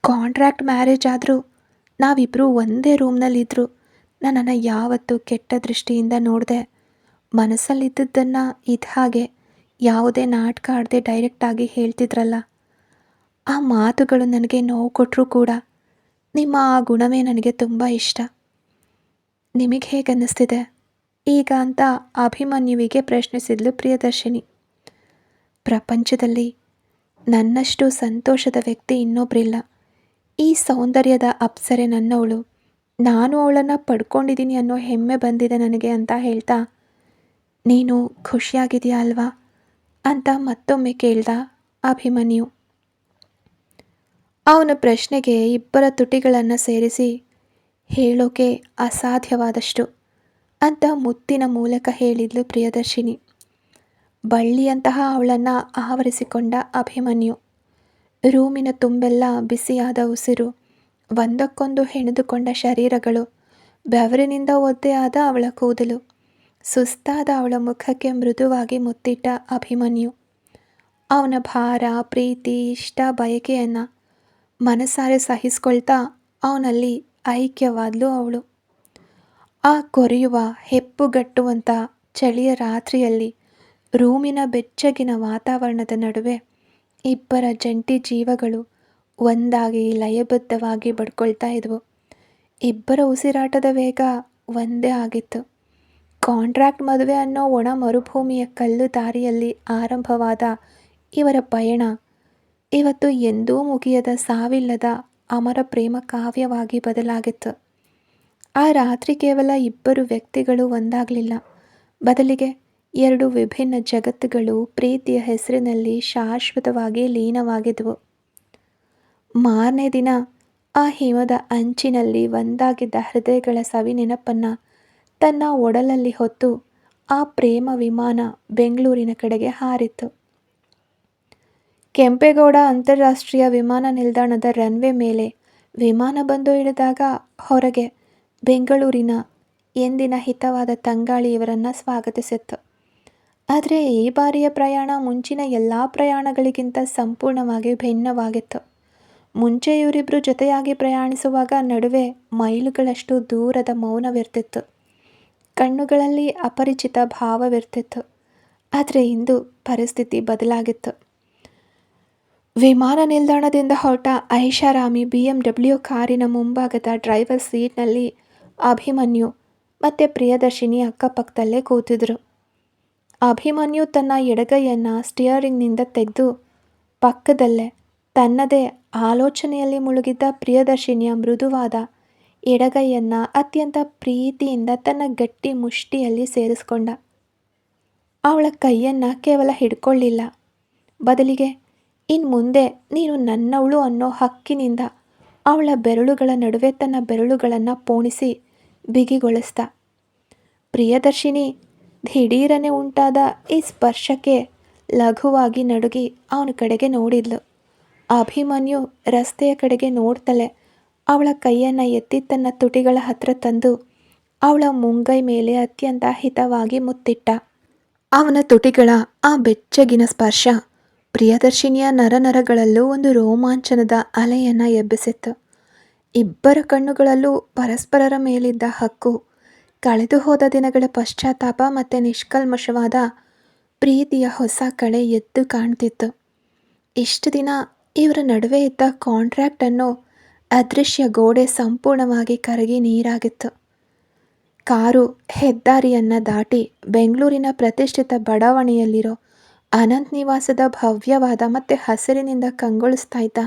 ಕಾಂಟ್ರಾಕ್ಟ್ ಮ್ಯಾರೇಜ್ ಆದರೂ ನಾವಿಬ್ಬರೂ ಒಂದೇ ರೂಮ್ನಲ್ಲಿದ್ದರೂ ನನ್ನನ್ನು ಯಾವತ್ತೂ ಕೆಟ್ಟ ದೃಷ್ಟಿಯಿಂದ ನೋಡದೆ, ಮನಸ್ಸಲ್ಲಿದ್ದದ್ದನ್ನು ಇದ್ದ ಹಾಗೆ ಯಾವುದೇ ನಾಟಕ ಆಡದೆ ಡೈರೆಕ್ಟಾಗಿ ಹೇಳ್ತಿದ್ರಲ್ಲ, ಆ ಮಾತುಗಳು ನನಗೆ ನೋವು ಕೊಟ್ಟರೂ ಕೂಡ ನಿಮ್ಮ ಆ ಗುಣವೇ ನನಗೆ ತುಂಬ ಇಷ್ಟ. ನಿಮಗೆ ಹೇಗೆ ಅನ್ನಿಸ್ತಿದೆ ಈಗ ಅಂತ ಅಭಿಮನ್ಯುವಿಗೆ ಪ್ರಶ್ನಿಸಿದ್ಲು ಪ್ರಿಯದರ್ಶಿನಿ. ಪ್ರಪಂಚದಲ್ಲಿ ನನ್ನಷ್ಟು ಸಂತೋಷದ ವ್ಯಕ್ತಿ ಇನ್ನೊಬ್ಬರಿಲ್ಲ. ಈ ಸೌಂದರ್ಯದ ಅಪ್ಸರೆ ನನ್ನವಳು, ನಾನು ಅವಳನ್ನು ಪಡ್ಕೊಂಡಿದ್ದೀನಿ ಅನ್ನೋ ಹೆಮ್ಮೆ ಬಂದಿದೆ ನನಗೆ ಅಂತ ಹೇಳ್ತಾ, ನೀನು ಖುಷಿಯಾಗಿದೆಯಾ ಅಲ್ವಾ ಅಂತ ಮತ್ತೊಮ್ಮೆ ಕೇಳ್ದ ಅಭಿಮನ್ಯು. ಅವನ ಪ್ರಶ್ನೆಗೆ ಇಬ್ಬರ ತುಟಿಗಳನ್ನು ಸೇರಿಸಿ, ಹೇಳೋಕೆ ಅಸಾಧ್ಯವಾದಷ್ಟು ಅಂತ ಮುತ್ತಿನ ಮೂಲಕ ಹೇಳಿದ್ಲು ಪ್ರಿಯದರ್ಶಿನಿ. ಬಳ್ಳಿಯಂತಹ ಅವಳನ್ನು ಆವರಿಸಿಕೊಂಡ ಅಭಿಮನ್ಯು. ರೂಮಿನ ತುಂಬೆಲ್ಲ ಬಿಸಿಯಾದ ಉಸಿರು, ಒಂದಕ್ಕೊಂದು ಹೆಣೆದುಕೊಂಡ ಶರೀರಗಳು, ಬೆವರಿನಿಂದ ಒದ್ದೆಯಾದ ಅವಳ ಕೂದಲು, ಸುಸ್ತಾದ ಅವಳ ಮುಖಕ್ಕೆ ಮೃದುವಾಗಿ ಮುತ್ತಿಟ್ಟ ಅಭಿಮನ್ಯು. ಅವನ ಭಾರ, ಪ್ರೀತಿ, ಇಷ್ಟ, ಬಯಕೆಯನ್ನು ಮನಸಾರೆ ಸಹಿಸ್ಕೊಳ್ತಾ ಅವನಲ್ಲಿ ಐಕ್ಯವಾದ್ಲು ಅವಳು. ಆ ಕೊರೆಯುವ ಹೆಪ್ಪುಗಟ್ಟುವಂಥ ಚಳಿಯ ರಾತ್ರಿಯಲ್ಲಿ ರೂಮಿನ ಬೆಚ್ಚಗಿನ ವಾತಾವರಣದ ನಡುವೆ ಇಬ್ಬರ ಜಂಟಿ ಜೀವಗಳು ಒಂದಾಗಿ ಲಯಬದ್ಧವಾಗಿ ಬಡ್ಕೊಳ್ತಾ ಇದ್ವು. ಇಬ್ಬರ ಉಸಿರಾಟದ ವೇಗ ಒಂದೇ ಆಗಿತ್ತು. ಕಾಂಟ್ರಾಕ್ಟ್ ಮದುವೆ ಅನ್ನೋ ಒಣ ಮರುಭೂಮಿಯ ಕಲ್ಲು ದಾರಿಯಲ್ಲಿ ಆರಂಭವಾದ ಇವರ ಪಯಣ ಇವತ್ತು ಎಂದೂ ಮುಗಿಯದ ಸಾವಿಲ್ಲದ ಅಮರ ಪ್ರೇಮ ಕಾವ್ಯವಾಗಿ ಬದಲಾಗಿತ್ತು. ಆ ರಾತ್ರಿ ಕೇವಲ ಇಬ್ಬರು ವ್ಯಕ್ತಿಗಳು ಒಂದಾಗಲಿಲ್ಲ, ಬದಲಿಗೆ ಎರಡು ವಿಭಿನ್ನ ಜಗತ್ತುಗಳು ಪ್ರೀತಿಯ ಹೆಸರಿನಲ್ಲಿ ಶಾಶ್ವತವಾಗಿ ಲೀನವಾಗಿದ್ವು. ಮಾರನೇ ದಿನ ಆ ಹಿಮದ ಅಂಚಿನಲ್ಲಿ ಒಂದಾಗಿದ್ದ ಹೃದಯಗಳ ಸವಿ ನೆನಪನ್ನು ತನ್ನ ಒಡಲಲ್ಲಿ ಹೊತ್ತು ಆ ಪ್ರೇಮ ವಿಮಾನ ಬೆಂಗಳೂರಿನ ಕಡೆಗೆ ಹಾರಿತ್ತು. ಕೆಂಪೇಗೌಡ ಅಂತಾರಾಷ್ಟ್ರೀಯ ವಿಮಾನ ನಿಲ್ದಾಣದ ರನ್ವೇ ಮೇಲೆ ವಿಮಾನ ಬಂದು ಇಳಿದಾಗ ಹೊರಗೆ ಬೆಂಗಳೂರಿನ ಎಂದಿನ ಹಿತವಾದ ತಂಗಾಳಿ ಇವರನ್ನು ಸ್ವಾಗತಿಸಿತ್ತು. ಆದರೆ ಈ ಬಾರಿಯ ಪ್ರಯಾಣ ಮುಂಚಿನ ಎಲ್ಲ ಪ್ರಯಾಣಗಳಿಗಿಂತ ಸಂಪೂರ್ಣವಾಗಿ ಭಿನ್ನವಾಗಿತ್ತು. ಮುಂಚೆ ಇವರಿಬ್ಬರು ಜೊತೆಯಾಗಿ ಪ್ರಯಾಣಿಸುವಾಗ ನಡುವೆ ಮೈಲುಗಳಷ್ಟು ದೂರದ ಮೌನವಿರ್ತಿತ್ತು, ಕಣ್ಣುಗಳಲ್ಲಿ ಅಪರಿಚಿತ ಭಾವವಿರ್ತಿತ್ತು. ಆದರೆ ಇಂದು ಪರಿಸ್ಥಿತಿ ಬದಲಾಗಿತ್ತು. ವಿಮಾನ ನಿಲ್ದಾಣದಿಂದ ಹೊರಟ ಐಷಾರಾಮಿ BMW ಕಾರಿನ ಮುಂಭಾಗದ ಡ್ರೈವರ್ ಸೀಟ್ನಲ್ಲಿ ಅಭಿಮನ್ಯು ಮತ್ತು ಪ್ರಿಯದರ್ಶಿನಿ ಅಕ್ಕಪಕ್ಕದಲ್ಲೇ ಕೂತಿದ್ರು. ಅಭಿಮನ್ಯು ತನ್ನ ಎಡಗೈಯನ್ನು ಸ್ಟಿಯರಿಂಗ್ನಿಂದ ತೆಗೆದು ಪಕ್ಕದಲ್ಲೇ ತನ್ನದೇ ಆಲೋಚನೆಯಲ್ಲಿ ಮುಳುಗಿದ್ದ ಪ್ರಿಯದರ್ಶಿನಿಯ ಮೃದುವಾದ ಎಡಗೈಯನ್ನು ಅತ್ಯಂತ ಪ್ರೀತಿಯಿಂದ ತನ್ನ ಗಟ್ಟಿ ಮುಷ್ಟಿಯಲ್ಲಿ ಸೇರಿಸ್ಕೊಂಡ. ಅವಳ ಕೈಯನ್ನು ಕೇವಲ ಹಿಡ್ಕೊಳ್ಳಿಲ್ಲ, ಬದಲಿಗೆ ಇನ್ನು ಮುಂದೆ ನೀನು ನನ್ನವಳು ಅನ್ನೋ ಹಕ್ಕಿನಿಂದ ಅವಳ ಬೆರಳುಗಳ ನಡುವೆ ತನ್ನ ಬೆರಳುಗಳನ್ನು ಪೋಣಿಸಿ ಬಿಗಿಗೊಳಿಸ್ದ. ಪ್ರಿಯದರ್ಶಿನಿ ದಿಢೀರನೆ ಉಂಟಾದ ಈ ಸ್ಪರ್ಶಕ್ಕೆ ಲಘುವಾಗಿ ನಡುಗಿ ಅವನ ಕಡೆಗೆ ನೋಡಿದ್ಲು. ಅಭಿಮನ್ಯು ರಸ್ತೆಯ ಕಡೆಗೆ ನೋಡ್ತಲೇ ಅವಳ ಕೈಯನ್ನು ಎತ್ತಿ ತನ್ನ ತುಟಿಗಳ ಹತ್ರ ತಂದು ಅವಳ ಮುಂಗೈ ಮೇಲೆ ಅತ್ಯಂತ ಹಿತವಾಗಿ ಮುತ್ತಿಟ್ಟ. ಅವನ ತುಟಿಗಳ ಆ ಬೆಚ್ಚಗಿನ ಸ್ಪರ್ಶ ಪ್ರಿಯದರ್ಶಿನಿಯ ನರನರಗಳಲ್ಲೂ ಒಂದು ರೋಮಾಂಚನದ ಅಲೆಯನ್ನು ಎಬ್ಬಿಸಿತ್ತು. ಇಬ್ಬರ ಕಣ್ಣುಗಳಲ್ಲೂ ಪರಸ್ಪರರ ಮೇಲಿದ್ದ ಹಕ್ಕು, ಕಳೆದು ಹೋದ ದಿನಗಳ ಪಶ್ಚಾತ್ತಾಪ ಮತ್ತು ನಿಷ್ಕಲ್ಮಶವಾದ ಪ್ರೀತಿಯ ಹೊಸ ಕಳೆ ಎದ್ದು ಕಾಣ್ತಿತ್ತು. ಇಷ್ಟು ದಿನ ಇವರ ನಡುವೆ ಇದ್ದ ಕಾಂಟ್ರಾಕ್ಟ್ ಅನ್ನೋ ಅದೃಶ್ಯ ಗೋಡೆ ಸಂಪೂರ್ಣವಾಗಿ ಕರಗಿ ನೀರಾಗಿತ್ತು. ಕಾರು ಹೆದ್ದಾರಿಯನ್ನು ದಾಟಿ ಬೆಂಗಳೂರಿನ ಪ್ರತಿಷ್ಠಿತ ಬಡಾವಣೆಯಲ್ಲಿರೋ ಅನಂತ್ ನಿವಾಸದ ಭವ್ಯವಾದ ಮತ್ತು ಹಸಿರಿನಿಂದ ಕಂಗೊಳಿಸ್ತಾ ಇದ್ದ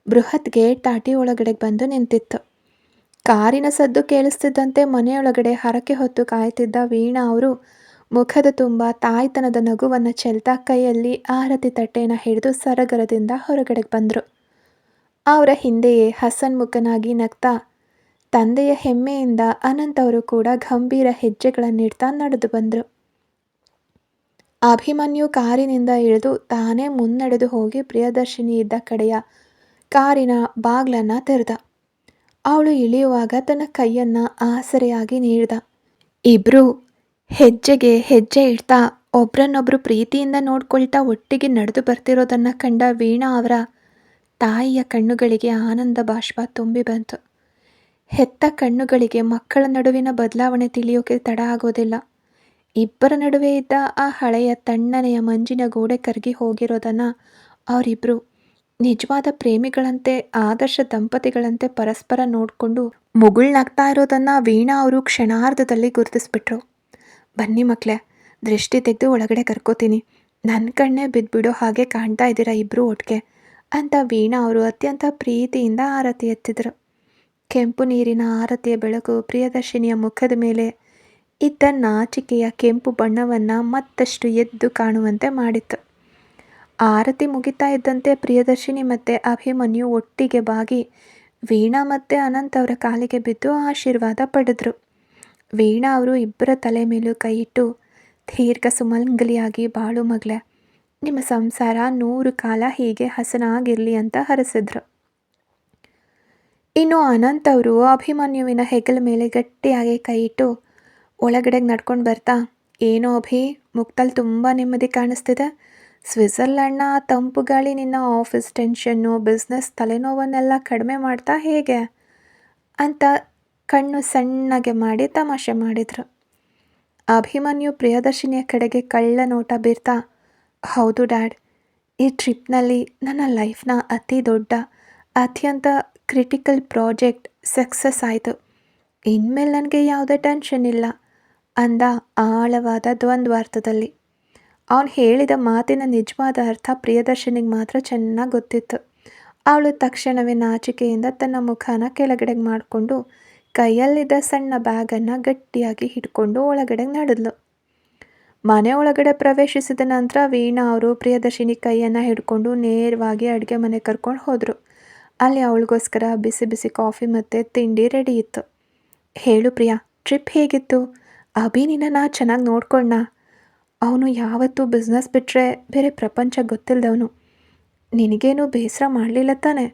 ಬೃಹತ್ ಗೇಟ್ ದಾಟಿ ಒಳಗಡೆ ಬಂದು ನಿಂತಿತ್ತು. ಕಾರಿನ ಸದ್ದು ಕೇಳಿಸ್ತಿದ್ದಂತೆ ಮನೆಯೊಳಗಡೆ ಹರಕೆ ಹೊತ್ತು ಕಾಯ್ತಿದ್ದ ವೀಣಾ ಅವರು ಮುಖದ ತುಂಬ ತಾಯ್ತನದ ನಗುವನ್ನು ಚೆಲ್ತಾ ಕೈಯಲ್ಲಿ ಆರತಿ ತಟ್ಟೆಯನ್ನು ಹಿಡಿದು ಸರಗರದಿಂದ ಹೊರಗಡೆ ಬಂದರು. ಅವರ ಹಿಂದೆಯೇ ಹಸನ್ಮುಖನಾಗಿ ನಗ್ತಾ ತಂದೆಯ ಹೆಮ್ಮೆಯಿಂದ ಅನಂತ್ ಅವರು ಕೂಡ ಗಂಭೀರ ಹೆಜ್ಜೆಗಳನ್ನಿಡ್ತಾ ನಡೆದು ಬಂದರು. ಅಭಿಮನ್ಯು ಕಾರಿನಿಂದ ಇಳಿದು ತಾನೇ ಮುನ್ನಡೆದು ಹೋಗಿ ಪ್ರಿಯದರ್ಶಿನಿ ಇದ್ದ ಕಡೆಯ ಕಾರಿನ ಬಾಗ್ಲನ್ನು ತೆರೆದ. ಅವಳು ಇಳಿಯುವಾಗ ತನ್ನ ಕೈಯನ್ನು ಆಸರೆಯಾಗಿ ನೀಡಿದ. ಇಬ್ಬರೂ ಹೆಜ್ಜೆಗೆ ಹೆಜ್ಜೆ ಇಡ್ತಾ ಒಬ್ರನ್ನೊಬ್ರು ಪ್ರೀತಿಯಿಂದ ನೋಡ್ಕೊಳ್ತಾ ಒಟ್ಟಿಗೆ ನಡೆದು ಬರ್ತಿರೋದನ್ನ ಕಂಡ ವೀಣಾ ಅವರ ತಾಯಿಯ ಕಣ್ಣುಗಳಿಗೆ ಆನಂದ ಬಾಷ್ಪ ತುಂಬಿ ಬಂತು. ಹೆತ್ತ ಕಣ್ಣುಗಳಿಗೆ ಮಕ್ಕಳ ನಡುವಿನ ಬದಲಾವಣೆ ತಿಳಿಯೋಕೆ ತಡ ಆಗೋದಿಲ್ಲ. ಇಬ್ಬರ ನಡುವೆ ಇದ್ದ ಆ ಹಳೆಯ ತಣ್ಣನೆಯ ಮಂಜಿನ ಗೋಡೆ ಕರಗಿ ಹೋಗಿರೋದನ್ನ ಅವರಿಬ್ರು ನಿಜವಾದ ಪ್ರೇಮಿಗಳಂತೆ, ಆದರ್ಶ ದಂಪತಿಗಳಂತೆ ಪರಸ್ಪರ ನೋಡ್ಕೊಂಡು ಮುಗುಳ್ನಾಗ್ತಾ ಇರೋದನ್ನ ವೀಣಾ ಅವರು ಕ್ಷಣಾರ್ಧದಲ್ಲಿ ಗುರುತಿಸ್ಬಿಟ್ರು. ಬನ್ನಿ ಮಕ್ಳೇ, ದೃಷ್ಟಿ ತೆಗೆದು ಒಳಗಡೆ ಕರ್ಕೋತೀನಿ. ನನ್ನ ಕಣ್ಣೇ ಬಿದ್ದುಬಿಡೋ ಹಾಗೆ ಕಾಣ್ತಾ ಇದ್ದೀರಾ ಇಬ್ಬರು ಒಟ್ಟಿಗೆ ಅಂತ ವೀಣಾ ಅವರು ಅತ್ಯಂತ ಪ್ರೀತಿಯಿಂದ ಆರತಿ ಎತ್ತಿದ್ರು. ಕೆಂಪು ನೀರಿನ ಆರತಿಯ ಬೆಳಕು ಪ್ರಿಯದರ್ಶಿನಿಯ ಮುಖದ ಮೇಲೆ ಇದ್ದ ನಾಚಿಕೆಯ ಕೆಂಪು ಬಣ್ಣವನ್ನು ಮತ್ತಷ್ಟು ಎದ್ದು ಕಾಣುವಂತೆ ಮಾಡಿತ್ತು. ಆರತಿ ಮುಗಿತಾ ಇದ್ದಂತೆ ಪ್ರಿಯದರ್ಶಿನಿ ಮತ್ತು ಅಭಿಮನ್ಯು ಒಟ್ಟಿಗೆ ಬಾಗಿ ವೀಣಾ ಮತ್ತು ಅನಂತ್ ಅವರ ಕಾಲಿಗೆ ಬಿದ್ದು ಆಶೀರ್ವಾದ ಪಡೆದ್ರು. ವೀಣಾ ಅವರು ಇಬ್ಬರ ತಲೆ ಮೇಲೂ ಕೈ ಇಟ್ಟು ದೀರ್ಘ ಸುಮಂಗಲಿಯಾಗಿ ಬಾಳು ಮಗಳೇ, ನಿಮ್ಮ ಸಂಸಾರ 100 ಕಾಲ ಹೀಗೆ ಹಸನಾಗಿರಲಿ ಅಂತ ಹರಸಿದ್ರು. ಇನ್ನು ಅನಂತ್ ಅವರು ಅಭಿಮನ್ಯುವಿನ ಹೆಗಲ ಮೇಲೆ ಗಟ್ಟಿಯಾಗಿ ಕೈ ಇಟ್ಟು ಒಳಗಡೆಗೆ ನಡ್ಕೊಂಡು ಬರ್ತಾ, ಏನೋ ಅಭಿ, ಮುಕ್ತಲ್ಲಿ ತುಂಬ ನೆಮ್ಮದಿ ಕಾಣಿಸ್ತಿದೆ. ಸ್ವಿಟ್ಜರ್ಲ್ಯಾಂಡ್ನ ಆ ತಂಪು ಗಾಳಿ ನಿನ್ನ ಆಫೀಸ್ ಟೆನ್ಷನ್ನು, ಬಿಸ್ನೆಸ್ ತಲೆನೋವನ್ನೆಲ್ಲ ಕಡಿಮೆ ಮಾಡ್ತಾ ಹೇಗೆ ಅಂತ ಕಣ್ಣು ಸಣ್ಣಗೆ ಮಾಡಿ ತಮಾಷೆ ಮಾಡಿದರು. ಅಭಿಮನ್ಯು ಪ್ರಿಯದರ್ಶಿನಿಯ ಕಡೆಗೆ ಕಳ್ಳ ನೋಟ ಬೀರ್ತಾ, ಹೌದು ಡ್ಯಾಡ್, ಈ ಟ್ರಿಪ್ನಲ್ಲಿ ನನ್ನ ಲೈಫ್ನ ಅತಿ ದೊಡ್ಡ, ಅತ್ಯಂತ ಕ್ರಿಟಿಕಲ್ ಪ್ರಾಜೆಕ್ಟ್ ಸಕ್ಸಸ್ ಆಯಿತು. ಇನ್ಮೇಲೆ ನನಗೆ ಯಾವುದೇ ಟೆನ್ಷನ್ ಇಲ್ಲ ಅಂದ ಆಳವಾದ ದ್ವಂದ್ವಾರ್ಥದಲ್ಲಿ. ಅವನು ಹೇಳಿದ ಮಾತಿನ ನಿಜವಾದ ಅರ್ಥ ಪ್ರಿಯದರ್ಶನಿಗೆ ಮಾತ್ರ ಚೆನ್ನಾಗಿ ಗೊತ್ತಿತ್ತು. ಅವಳು ತಕ್ಷಣವೇ ನಾಚಿಕೆಯಿಂದ ತನ್ನ ಮುಖನ ಕೆಳಗಡೆಗೆ ಮಾಡಿಕೊಂಡು ಕೈಯಲ್ಲಿದ್ದ ಸಣ್ಣ ಬ್ಯಾಗನ್ನು ಗಟ್ಟಿಯಾಗಿ ಹಿಡ್ಕೊಂಡು ಒಳಗಡೆ ನಡೆದ್ಲು. ಮನೆ ಒಳಗಡೆ ಪ್ರವೇಶಿಸಿದ ನಂತರ ವೀಣಾ ಅವರು ಪ್ರಿಯದರ್ಶಿನಿ ಕೈಯನ್ನು ಹಿಡ್ಕೊಂಡು ನೇರವಾಗಿ ಅಡುಗೆ ಮನೆ ಕರ್ಕೊಂಡು ಹೋದರು. ಅಲ್ಲಿ ಅವಳಿಗೋಸ್ಕರ ಬಿಸಿ ಬಿಸಿ ಕಾಫಿ ಮತ್ತು ತಿಂಡಿ ರೆಡಿ ಇತ್ತು. ಹೇಳು ಪ್ರಿಯಾ, ಟ್ರಿಪ್ ಹೇಗಿತ್ತು? ಅಭಿ ನಿನ್ನನ್ನು ಚೆನ್ನಾಗಿ ನೋಡ್ಕೊಂಡ? ಅವನು ಯಾವತ್ತೂ ಬಿಸ್ನೆಸ್ ಬಿಟ್ಟರೆ ಬೇರೆ ಪ್ರಪಂಚ ಗೊತ್ತಿಲ್ಲದವನು. ನಿನಗೇನು ಬೇಸರ ಮಾಡಲಿಲ್ಲ ತಾನೆ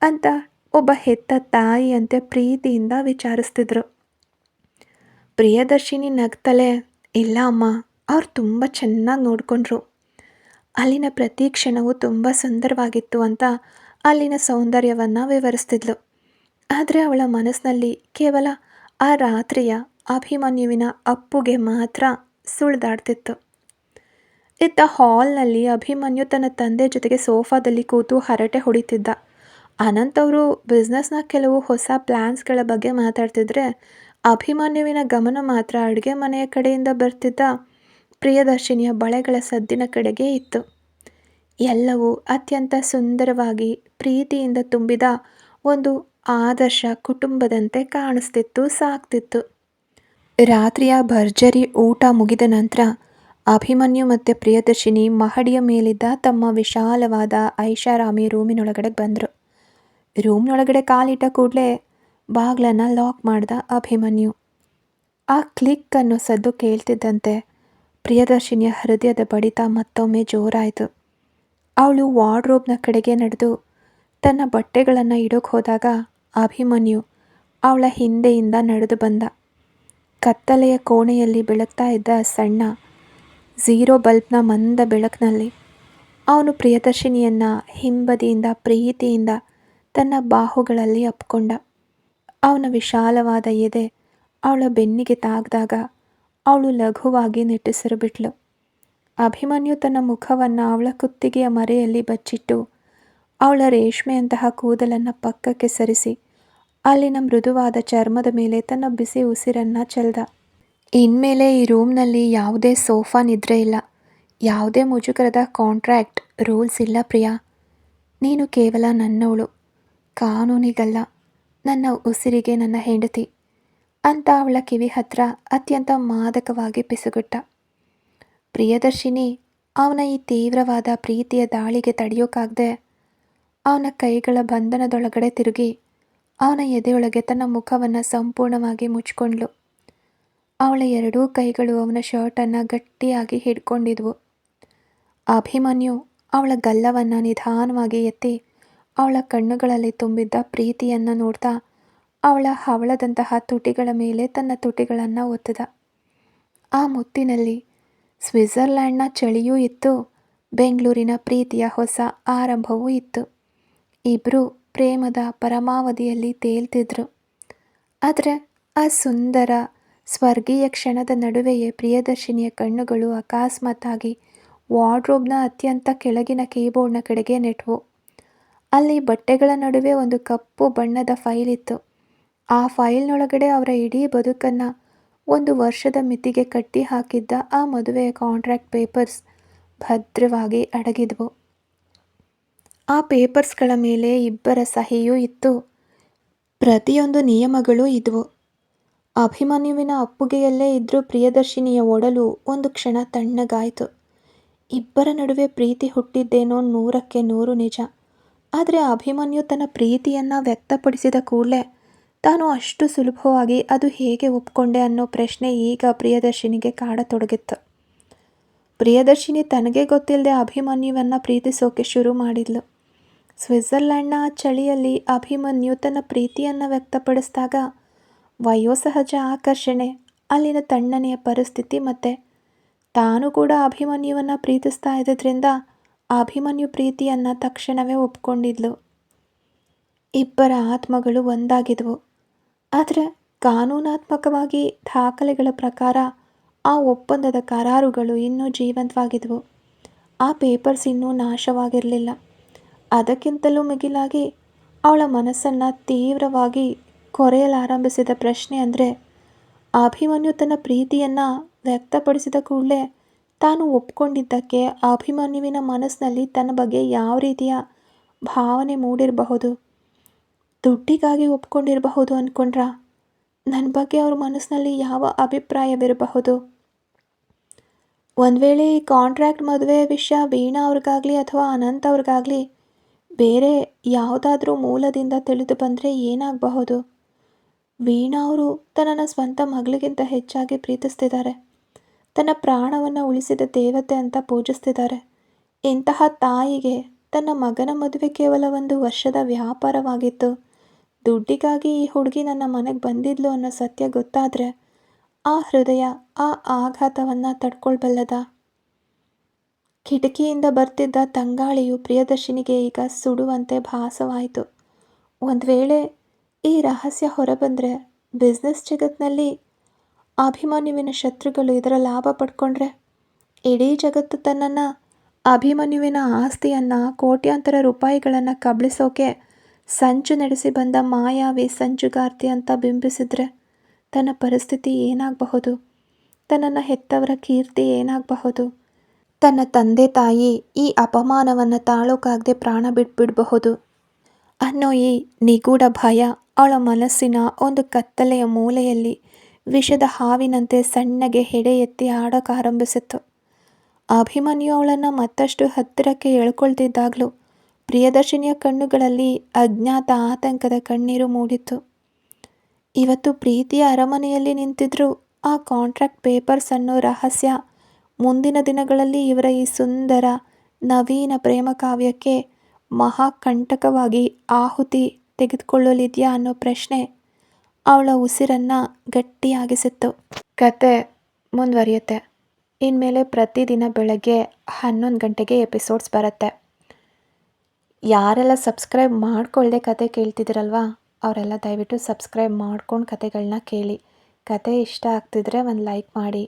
ಅಂತ ಒಬ್ಬ ಹೆತ್ತ ತಾಯಿಯಂತೆ ಪ್ರೀತಿಯಿಂದ ವಿಚಾರಿಸ್ತಿದ್ರು. ಪ್ರಿಯದರ್ಶಿನಿ ನಗ್ತಲೇ, ಇಲ್ಲ ಅಮ್ಮ, ಅವ್ರು ತುಂಬ ಚೆನ್ನಾಗಿ ನೋಡಿಕೊಂಡ್ರು. ಅಲ್ಲಿನ ಪ್ರತಿ ಕ್ಷಣವೂ ತುಂಬ ಸುಂದರವಾಗಿತ್ತು ಅಂತ ಅಲ್ಲಿನ ಸೌಂದರ್ಯವನ್ನು ವಿವರಿಸ್ತಿದ್ಲು. ಆದರೆ ಅವಳ ಮನಸ್ಸಿನಲ್ಲಿ ಕೇವಲ ಆ ರಾತ್ರಿಯ ಅಭಿಮನ್ಯುವಿನ ಅಪ್ಪುಗೆ ಮಾತ್ರ ಸುಳಿದಾಡ್ತಿತ್ತು. ಇತ್ತ ಹಾಲ್ನಲ್ಲಿ ಅಭಿಮನ್ಯು ತನ್ನ ತಂದೆ ಜೊತೆಗೆ ಸೋಫಾದಲ್ಲಿ ಕೂತು ಹರಟೆ ಹೊಡಿತಿದ್ದ. ಅನಂತ್ ಅವರು ಬಿಸ್ನೆಸ್ನ ಕೆಲವು ಹೊಸ ಪ್ಲ್ಯಾನ್ಸ್ಗಳ ಬಗ್ಗೆ ಮಾತಾಡ್ತಿದ್ರೆ ಅಭಿಮನ್ಯುವಿನ ಗಮನ ಮಾತ್ರ ಅಡುಗೆ ಮನೆಯ ಕಡೆಯಿಂದ ಬರ್ತಿದ್ದ ಪ್ರಿಯದರ್ಶಿನಿಯ ಬಳೆಗಳ ಸದ್ದಿನ ಕಡೆಗೆ ಇತ್ತು. ಎಲ್ಲವೂ ಅತ್ಯಂತ ಸುಂದರವಾಗಿ ಪ್ರೀತಿಯಿಂದ ತುಂಬಿದ ಒಂದು ಆದರ್ಶ ಕುಟುಂಬದಂತೆ ಕಾಣಿಸ್ತಿತ್ತು, ಸಾಕ್ತಿತ್ತು. ರಾತ್ರಿಯ ಭರ್ಜರಿ ಊಟ ಮುಗಿದ ನಂತರ ಅಭಿಮನ್ಯು ಮತ್ತು ಪ್ರಿಯದರ್ಶಿನಿ ಮಹಡಿಯ ಮೇಲಿದ್ದ ತಮ್ಮ ವಿಶಾಲವಾದ ಐಷಾರಾಮಿ ರೂಮಿನೊಳಗಡೆ ಬಂದರು. ರೂಮ್ನೊಳಗಡೆ ಕಾಲಿಟ್ಟ ಕೂಡಲೇ ಬಾಗ್ಲನ್ನು ಲಾಕ್ ಮಾಡ್ದ ಅಭಿಮನ್ಯು. ಆ ಕ್ಲಿಕ್ ಅನ್ನೋ ಸದ್ದು ಕೇಳ್ತಿದ್ದಂತೆ ಪ್ರಿಯದರ್ಶಿನಿಯ ಹೃದಯದ ಬಡಿತ ಮತ್ತೊಮ್ಮೆ ಜೋರಾಯಿತು. ಅವಳು ವಾರ್ಡ್ರೋಬ್ನ ಕಡೆಗೆ ನಡೆದು ತನ್ನ ಬಟ್ಟೆಗಳನ್ನು ಇಡೋಕೆ ಹೋದಾಗ ಅಭಿಮನ್ಯು ಅವಳ ಹಿಂದೆಯಿಂದ ನಡೆದು ಬಂದ. ಕತ್ತಲೆಯ ಕೋಣೆಯಲ್ಲಿ ಬೆಳಗ್ತಾ ಇದ್ದ ಸಣ್ಣ ಝೀರೋ ಬಲ್ಬ್ನ ಮಂದ ಬೆಳಕಿನಲ್ಲಿ ಅವನು ಪ್ರಿಯದರ್ಶಿನಿಯನ್ನು ಹಿಂಬದಿಯಿಂದ ಪ್ರೀತಿಯಿಂದ ತನ್ನ ಬಾಹುಗಳಲ್ಲಿ ಅಪ್ಕೊಂಡ. ಅವನ ವಿಶಾಲವಾದ ಎದೆ ಅವಳ ಬೆನ್ನಿಗೆ ತಾಗ್ದಾಗ ಅವಳು ಲಘುವಾಗಿ ನಿಟ್ಟುಸಿರು ಬಿಟ್ಲು. ಅಭಿಮನ್ಯು ತನ್ನ ಮುಖವನ್ನು ಅವಳ ಕುತ್ತಿಗೆಯ ಮರೆಯಲ್ಲಿ ಬಚ್ಚಿಟ್ಟು ಅವಳ ರೇಷ್ಮೆಯಂತಹ ಕೂದಲನ್ನು ಪಕ್ಕಕ್ಕೆ ಸರಿಸಿ ಅಲ್ಲಿನ ಮೃದುವಾದ ಚರ್ಮದ ಮೇಲೆ ತನ್ನ ಬಿಸಿ ಉಸಿರನ್ನು ಚೆಲ್ದ. ಇನ್ಮೇಲೆ ಈ ರೂಮ್ನಲ್ಲಿ ಯಾವುದೇ ಸೋಫಾ ನಿದ್ರೆ ಇಲ್ಲ, ಯಾವುದೇ ಮುಜುಗರದ ಕಾಂಟ್ರಾಕ್ಟ್ ರೂಲ್ಸ್ ಇಲ್ಲ ಪ್ರಿಯಾ. ನೀನು ಕೇವಲ ನನ್ನವಳು, ಕಾನೂನಿಗಲ್ಲ, ನನ್ನ ಉಸಿರಿಗೆ ನನ್ನ ಹೆಂಡತಿ ಅಂತ ಅವಳ ಕಿವಿ ಹತ್ರ ಅತ್ಯಂತ ಮಾದಕವಾಗಿ ಪಿಸುಗುಟ್ಟ. ಪ್ರಿಯದರ್ಶಿನಿ ಅವನ ಈ ತೀವ್ರವಾದ ಪ್ರೀತಿಯ ದಾಳಿಗೆ ತಡೆಯೋಕ್ಕಾಗದೆ ಅವನ ಕೈಗಳ ಬಂಧನದೊಳಗಡೆ ತಿರುಗಿ ಅವನ ಎದೆಯೊಳಗೆ ತನ್ನ ಮುಖವನ್ನು ಸಂಪೂರ್ಣವಾಗಿ ಮುಚ್ಕೊಂಡ್ಳು. ಅವಳ ಎರಡೂ ಕೈಗಳು ಅವನ ಶರ್ಟನ್ನು ಗಟ್ಟಿಯಾಗಿ ಹಿಡ್ಕೊಂಡಿದ್ವು. ಅಭಿಮನ್ಯು ಅವಳ ಗಲ್ಲವನ್ನು ನಿಧಾನವಾಗಿ ಎತ್ತಿ ಅವಳ ಕಣ್ಣುಗಳಲ್ಲಿ ತುಂಬಿದ್ದ ಪ್ರೀತಿಯನ್ನು ನೋಡ್ತಾ ಅವಳ ಹವಳದಂತಹ ತುಟಿಗಳ ಮೇಲೆ ತನ್ನ ತುಟಿಗಳನ್ನು ಒತ್ತಿದ. ಆ ಮುತ್ತಿನಲ್ಲಿ ಸ್ವಿಟ್ಜರ್ಲ್ಯಾಂಡ್ನ ಚಳಿಯೂ ಇತ್ತು, ಬೆಂಗಳೂರಿನ ಪ್ರೀತಿಯ ಹೊಸ ಆರಂಭವೂ ಇತ್ತು. ಇಬ್ಬರೂ ಪ್ರೇಮದ ಪರಮಾವಧಿಯಲ್ಲಿ ತೇಲ್ತಿದ್ರು. ಆದರೆ ಆ ಸುಂದರ ಸ್ವರ್ಗೀಯ ಕ್ಷಣದ ನಡುವೆಯೇ ಪ್ರಿಯದರ್ಶಿನಿಯ ಕಣ್ಣುಗಳು ಅಕಸ್ಮಾತ್ತಾಗಿ ವಾರ್ಡ್ರೋಬ್ನ ಅತ್ಯಂತ ಕೆಳಗಿನ ಕೀಬೋರ್ಡ್ನ ಕಡೆಗೆ ನೆಟ್ಟವು. ಅಲ್ಲಿ ಬಟ್ಟೆಗಳ ನಡುವೆ ಒಂದು ಕಪ್ಪು ಬಣ್ಣದ ಫೈಲ್ ಇತ್ತು. ಆ ಫೈಲ್ನೊಳಗಡೆ ಅವರ ಇಡೀ ಬದುಕನ್ನು 1 ವರ್ಷದ ಮಿತಿಗೆ ಕಟ್ಟಿ ಹಾಕಿದ್ದ ಆ ಮದುವೆಯ ಕಾಂಟ್ರಾಕ್ಟ್ ಪೇಪರ್ಸ್ ಭದ್ರವಾಗಿ ಅಡಗಿದ್ವು. ಆ ಪೇಪರ್ಸ್ಗಳ ಮೇಲೆ ಇಬ್ಬರ ಸಹಿಯೂ ಇತ್ತು. ಪ್ರತಿಯೊಂದು ನಿಯಮಗಳೂ ಇದ್ವು. ಅಭಿಮನ್ಯುವಿನ ಅಪ್ಪುಗೆಯಲ್ಲೇ ಇದ್ರೂ ಪ್ರಿಯದರ್ಶಿನಿಯ ಒಡಲು ಒಂದು ಕ್ಷಣ ತಣ್ಣಗಾಯಿತು. ಇಬ್ಬರ ನಡುವೆ ಪ್ರೀತಿ ಹುಟ್ಟಿದ್ದೇನೋ 100ಕ್ಕೆ 100 ನಿಜ. ಆದರೆ ಅಭಿಮನ್ಯು ತನ್ನ ಪ್ರೀತಿಯನ್ನು ವ್ಯಕ್ತಪಡಿಸಿದ ಕೂಡಲೇ ತಾನು ಅಷ್ಟು ಸುಲಭವಾಗಿ ಅದು ಹೇಗೆ ಒಪ್ಕೊಂಡೆ ಅನ್ನೋ ಪ್ರಶ್ನೆ ಈಗ ಪ್ರಿಯದರ್ಶಿನಿಗೆ ಕಾಡತೊಡಗಿತ್ತು. ಪ್ರಿಯದರ್ಶಿನಿ ತನಗೆ ಗೊತ್ತಿಲ್ಲದೆ ಅಭಿಮನ್ಯುವನ್ನು ಪ್ರೀತಿಸೋಕೆ ಶುರು ಮಾಡಿದ್ಲು. ಸ್ವಿಟ್ಜರ್ಲ್ಯಾಂಡ್ನ ಆ ಚಳಿಯಲ್ಲಿ ಅಭಿಮನ್ಯು ತನ್ನ ಪ್ರೀತಿಯನ್ನು ವ್ಯಕ್ತಪಡಿಸಿದಾಗ ವಯೋಸಹಜ ಆಕರ್ಷಣೆ, ಅಲ್ಲಿನ ತಣ್ಣನೆಯ ಪರಿಸ್ಥಿತಿ ಮತ್ತು ತಾನು ಕೂಡ ಅಭಿಮನ್ಯುವನ್ನು ಪ್ರೀತಿಸ್ತಾ ಇದ್ದಿದ್ದರಿಂದ ಅಭಿಮನ್ಯು ಪ್ರೀತಿಯನ್ನು ತಕ್ಷಣವೇ ಒಪ್ಕೊಂಡಿದ್ಲು. ಇಬ್ಬರ ಆತ್ಮಗಳು ಒಂದಾಗಿದ್ವು. ಆದರೆ ಕಾನೂನಾತ್ಮಕವಾಗಿ ದಾಖಲೆಗಳ ಪ್ರಕಾರ ಆ ಒಪ್ಪಂದದ ಕರಾರುಗಳು ಇನ್ನೂ ಜೀವಂತವಾಗಿದ್ವು. ಆ ಪೇಪರ್ಸ್ ಇನ್ನೂ ನಾಶವಾಗಿರಲಿಲ್ಲ. ಅದಕ್ಕಿಂತಲೂ ಮಿಗಿಲಾಗಿ ಅವಳ ಮನಸ್ಸನ್ನು ತೀವ್ರವಾಗಿ ಕೊರೆಯಲಾರಂಭಿಸಿದ ಪ್ರಶ್ನೆ ಅಂದರೆ, ಅಭಿಮನ್ಯು ತನ್ನ ಪ್ರೀತಿಯನ್ನು ವ್ಯಕ್ತಪಡಿಸಿದ ಕೂಡಲೇ ತಾನು ಒಪ್ಕೊಂಡಿದ್ದಕ್ಕೆ ಅಭಿಮನ್ಯುವಿನ ಮನಸ್ಸಿನಲ್ಲಿ ತನ್ನ ಬಗ್ಗೆ ಯಾವ ರೀತಿಯ ಭಾವನೆ ಮೂಡಿರಬಹುದು? ದುಡ್ಡಿಗಾಗಿ ಒಪ್ಕೊಂಡಿರಬಹುದು ಅಂದ್ಕೊಂಡ್ರಾ? ನನ್ನ ಬಗ್ಗೆ ಅವ್ರ ಮನಸ್ಸಿನಲ್ಲಿ ಯಾವ ಅಭಿಪ್ರಾಯವಿರಬಹುದು? ಒಂದು ವೇಳೆ ಈ ಕಾಂಟ್ರಾಕ್ಟ್ ಮದುವೆ ವಿಷಯ ವೀಣಾ ಅವ್ರಿಗಾಗಲಿ ಅಥವಾ ಅನಂತ್ ಅವ್ರಿಗಾಗಲಿ ಬೇರೆ ಯಾವುದಾದ್ರೂ ಮೂಲದಿಂದ ತಿಳಿದು ಬಂದರೆ ಏನಾಗಬಹುದು? ವೀಣಾ ಅವರು ತನ್ನನ್ನು ಸ್ವಂತ ಮಗಳಿಗಿಂತ ಹೆಚ್ಚಾಗಿ ಪ್ರೀತಿಸ್ತಿದ್ದಾರೆ. ತನ್ನ ಪ್ರಾಣವನ್ನು ಉಳಿಸಿದ ದೇವತೆ ಅಂತ ಪೂಜಿಸ್ತಿದ್ದಾರೆ. ಇಂತಹ ತಾಯಿಗೆ ತನ್ನ ಮಗನ ಮದುವೆ ಕೇವಲ 1 ವರ್ಷದ ವ್ಯಾಪಾರವಾಗಿತ್ತು. ದುಡ್ಡಿಗಾಗಿ ಈ ಹುಡುಗಿ ನನ್ನ ಮನೆಗೆ ಬಂದಿದ್ಲು ಅನ್ನೋ ಸತ್ಯ ಗೊತ್ತಾದರೆ ಆ ಹೃದಯ ಆ ಆಘಾತವನ್ನು ತಡ್ಕೊಳ್ಬಲ್ಲದ? ಕಿಟಕಿಯಿಂದ ಬರ್ತಿದ್ದ ತಂಗಾಳಿಯು ಪ್ರಿಯದರ್ಶಿನಿಗೆ ಈಗ ಸುಡುವಂತೆ ಭಾಸವಾಯಿತು. ಒಂದು ವೇಳೆ ಈ ರಹಸ್ಯ ಹೊರಬಂದರೆ ಬಿಸ್ನೆಸ್ ಜಗತ್ತಿನಲ್ಲಿ ಅಭಿಮನ್ಯುವಿನ ಶತ್ರುಗಳು ಇದರ ಲಾಭ ಪಡ್ಕೊಂಡ್ರೆ ಇಡೀ ಜಗತ್ತು ತನ್ನನ್ನು ಅಭಿಮನ್ಯುವಿನ ಆಸ್ತಿಯನ್ನು ಕೋಟ್ಯಾಂತರ ರೂಪಾಯಿಗಳನ್ನು ಕಬಳಿಸೋಕೆ ಸಂಚು ನಡೆಸಿ ಬಂದ ಮಾಯಾವಿ ಸಂಚುಗಾರ್ತಿ ಅಂತ ಬಿಂಬಿಸಿದ್ರೆ ತನ್ನ ಪರಿಸ್ಥಿತಿ ಏನಾಗಬಹುದು? ತನ್ನನ್ನು ಹೆತ್ತವರ ಕೀರ್ತಿ ಏನಾಗಬಹುದು? ತನ್ನ ತಂದೆ ತಾಯಿ ಈ ಅಪಮಾನವನ್ನು ತಾಳೋಕ್ಕಾಗದೆ ಪ್ರಾಣ ಬಿಟ್ಬಿಡಬಹುದು ಅನ್ನೋ ಈ ನಿಗೂಢ ಭಯ ಅವಳ ಮನಸ್ಸಿನ ಒಂದು ಕತ್ತಲೆಯ ಮೂಲೆಯಲ್ಲಿ ವಿಷದ ಹಾವಿನಂತೆ ಸಣ್ಣಗೆ ಹೆಡೆ ಎತ್ತಿ ಆಡೋಕ್ಕಾರಂಭಿಸಿತ್ತು. ಅಭಿಮನ್ಯು ಅವಳನ್ನು ಮತ್ತಷ್ಟು ಹತ್ತಿರಕ್ಕೆ ಎಳ್ಕೊಳ್ತಿದ್ದಾಗಲೂ ಪ್ರಿಯದರ್ಶಿನಿಯ ಕಣ್ಣುಗಳಲ್ಲಿ ಅಜ್ಞಾತ ಆತಂಕದ ಕಣ್ಣೀರು ಮೂಡಿತ್ತು. ಇವತ್ತು ಪ್ರೀತಿಯ ಅರಮನೆಯಲ್ಲಿ ನಿಂತಿದ್ರೂ ಆ ಕಾಂಟ್ರಾಕ್ಟ್ ಪೇಪರ್ಸ್ ಅನ್ನೋ ರಹಸ್ಯ ಮುಂದಿನ ದಿನಗಳಲ್ಲಿ ಇವರ ಈ ಸುಂದರ ನವೀನ ಪ್ರೇಮ ಕಾವ್ಯಕ್ಕೆ ಮಹಾಕಂಟಕವಾಗಿ ಆಹುತಿ ತೆಗೆದುಕೊಳ್ಳಲಿದೆಯಾ ಅನ್ನೋ ಪ್ರಶ್ನೆ ಅವಳ ಉಸಿರನ್ನು ಗಟ್ಟಿಯಾಗಿಸಿತ್ತು. ಕತೆ ಮುಂದುವರಿಯುತ್ತೆ. ಇನ್ಮೇಲೆ ಪ್ರತಿದಿನ ಬೆಳಗ್ಗೆ 11 ಗಂಟೆಗೆ ಎಪಿಸೋಡ್ಸ್ ಬರುತ್ತೆ. ಯಾರೆಲ್ಲ ಸಬ್ಸ್ಕ್ರೈಬ್ ಮಾಡ್ಕೊಳ್ಳದೆ ಕತೆ ಕೇಳ್ತಿದ್ದೀರಲ್ವ, ಅವರೆಲ್ಲ ದಯವಿಟ್ಟು ಸಬ್ಸ್ಕ್ರೈಬ್ ಮಾಡ್ಕೊಂಡು ಕತೆಗಳನ್ನ ಕೇಳಿ. ಕತೆ ಇಷ್ಟ ಆಗ್ತಿದ್ರೆ ಒಂದು ಲೈಕ್ ಮಾಡಿ.